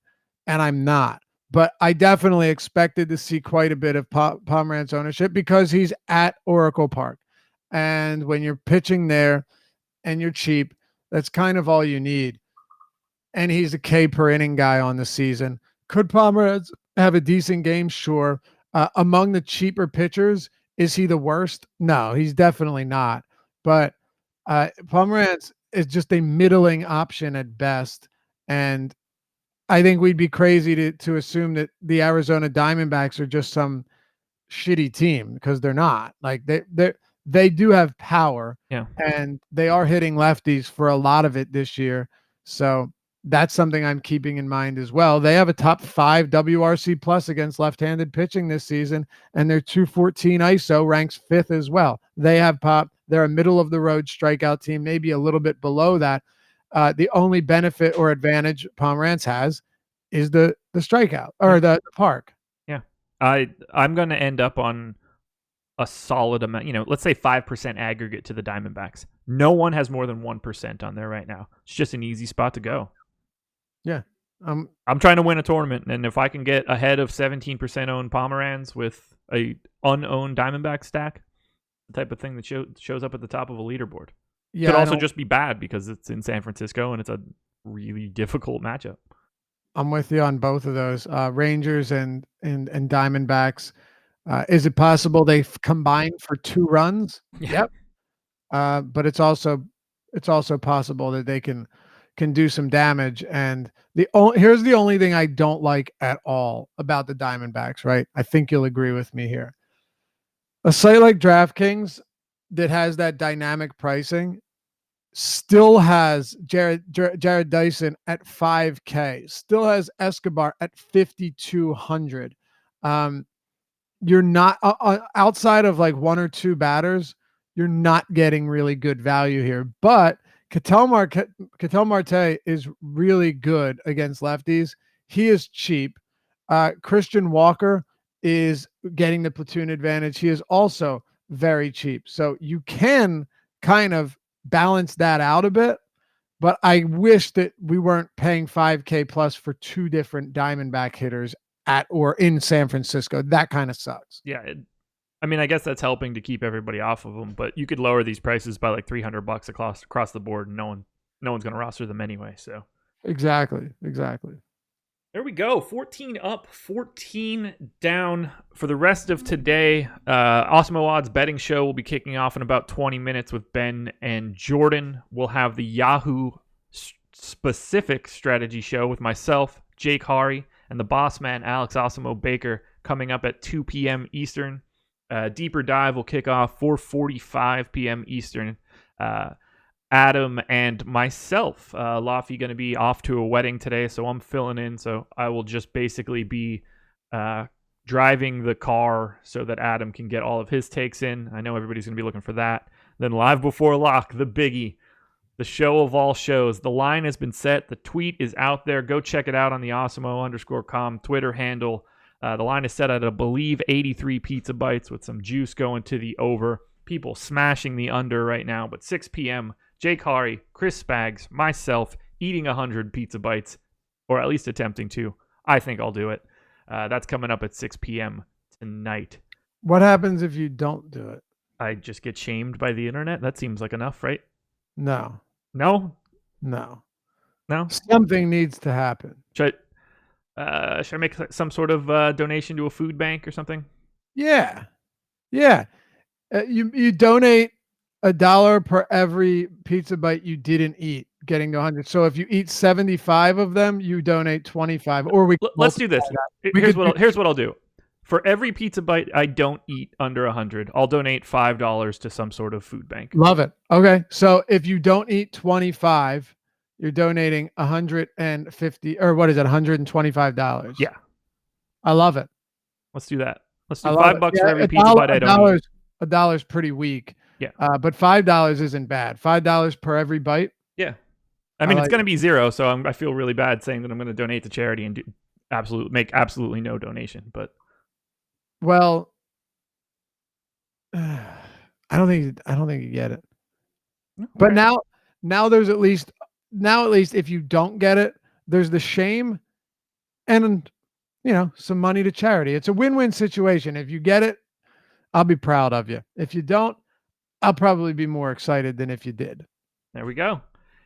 and I'm not. But I definitely expected to see quite a bit of Pomeranz ownership because he's at Oracle Park. And when you're pitching there and you're cheap, that's kind of all you need. And he's a K per inning guy on the season. Could Pomeranz have a decent game? Sure. Among the cheaper pitchers, is he the worst? No, he's definitely not. But Pomeranz is just a middling option at best. And I think we'd be crazy to assume that the Arizona Diamondbacks are just some shitty team, because they're not. Like they do have power, and they are hitting lefties for a lot of it this year. So that's something I'm keeping in mind as well. They have a top 5 WRC plus against left-handed pitching this season, and their 214 ISO ranks 5th as well. They have pop. They're a middle of the road strikeout team, maybe a little bit below that. The only benefit or advantage Pomeranz has is the strikeout or the park. Yeah. I'm going to end up on a solid amount, let's say 5% aggregate to the Diamondbacks. No one has more than 1% on there right now. It's just an easy spot to go. Yeah. I'm trying to win a tournament, and if I can get ahead of 17% owned Pomeranz with a unowned Diamondback stack, the type of thing that shows up at the top of a leaderboard. Yeah, could also just be bad because it's in San Francisco and it's a really difficult matchup. I'm with you on both of those. Rangers and Diamondbacks. Is it possible they combine for 2 runs? Yeah. Yep. But it's also possible that they can do some damage. And here's the only thing I don't like at all about the Diamondbacks, right? I think you'll agree with me here. A site like DraftKings that has that dynamic pricing still has Jared Dyson at 5K, still has Escobar at 5,200. You're not outside of like 1 or 2 batters, you're not getting really good value here. But Ketel Marte is really good against lefties. He is cheap. Christian Walker is getting the platoon advantage. He is also very cheap. So you can kind of balance that out a bit, but I wish that we weren't paying 5K plus for 2 different Diamondback hitters at or in San Francisco. That kind of sucks. Yeah. I guess that's helping to keep everybody off of them, but you could lower these prices by like $300 across the board, and no one's going to roster them anyway. So exactly. There we go. 14 up, 14 down for the rest of today. Awesome Odds betting show will be kicking off in about 20 minutes with Ben and Jordan. We'll have the Yahoo specific strategy show with myself, Jake Hari, and the boss man, Alex Osimo Baker, coming up at 2 p.m. Eastern. Deeper Dive will kick off 4:45 p.m. Eastern. Adam and myself, Laffy, going to be off to a wedding today, so I'm filling in. So I will just basically be driving the car so that Adam can get all of his takes in. I know everybody's going to be looking for that. Then Live Before Lock, the biggie, the show of all shows. The line has been set. The tweet is out there. Go check it out on the Osimo_com Twitter handle. The line is set at, I believe, 83 pizza bites with some juice going to the over. People smashing the under right now. But 6 p.m., Jake Hari, Chris Spags, myself, eating 100 pizza bites, or at least attempting to. I think I'll do it. That's coming up at 6 p.m. tonight. What happens if you don't do it? I just get shamed by the internet. That seems like enough, right? No. No? No. No? Something needs to happen. Should I make some sort of donation to a food bank or something? Yeah. Yeah. You donate $1 per every pizza bite you didn't eat, getting to 100. So if you eat 75 of them, you donate 25. Or let's do this. Here's what I'll do. For every pizza bite I don't eat under 100, I'll donate $5 to some sort of food bank. Love it. Okay. So if you don't eat 25, you're donating 150, or what is it, $125? Yeah. I love it. Let's do that. Let's do $5 for every pizza bite I don't eat. $1 pretty weak. Yeah. But $5 isn't bad. $5 per every bite. Yeah. I mean, it's going to be zero, so I feel really bad saying that I'm going to donate to charity and make absolutely no donation. But well, I don't think you get it. Okay. But now there's at least if you don't get it, there's the shame and some money to charity. It's a win-win situation. If you get it, I'll be proud of you. If you don't, I'll probably be more excited than if you did. There we go.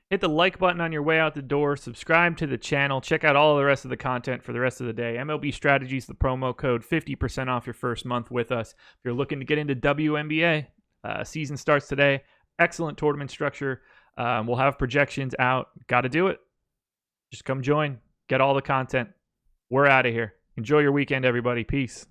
Hit the like button on your way out the door. Subscribe to the channel. Check out all the rest of the content for the rest of the day. MLB Strategies, the promo code, 50% off your first month with us. If you're looking to get into WNBA, season starts today. Excellent tournament structure. We'll have projections out. Got to do it. Just come join. Get all the content. We're out of here. Enjoy your weekend, everybody. Peace.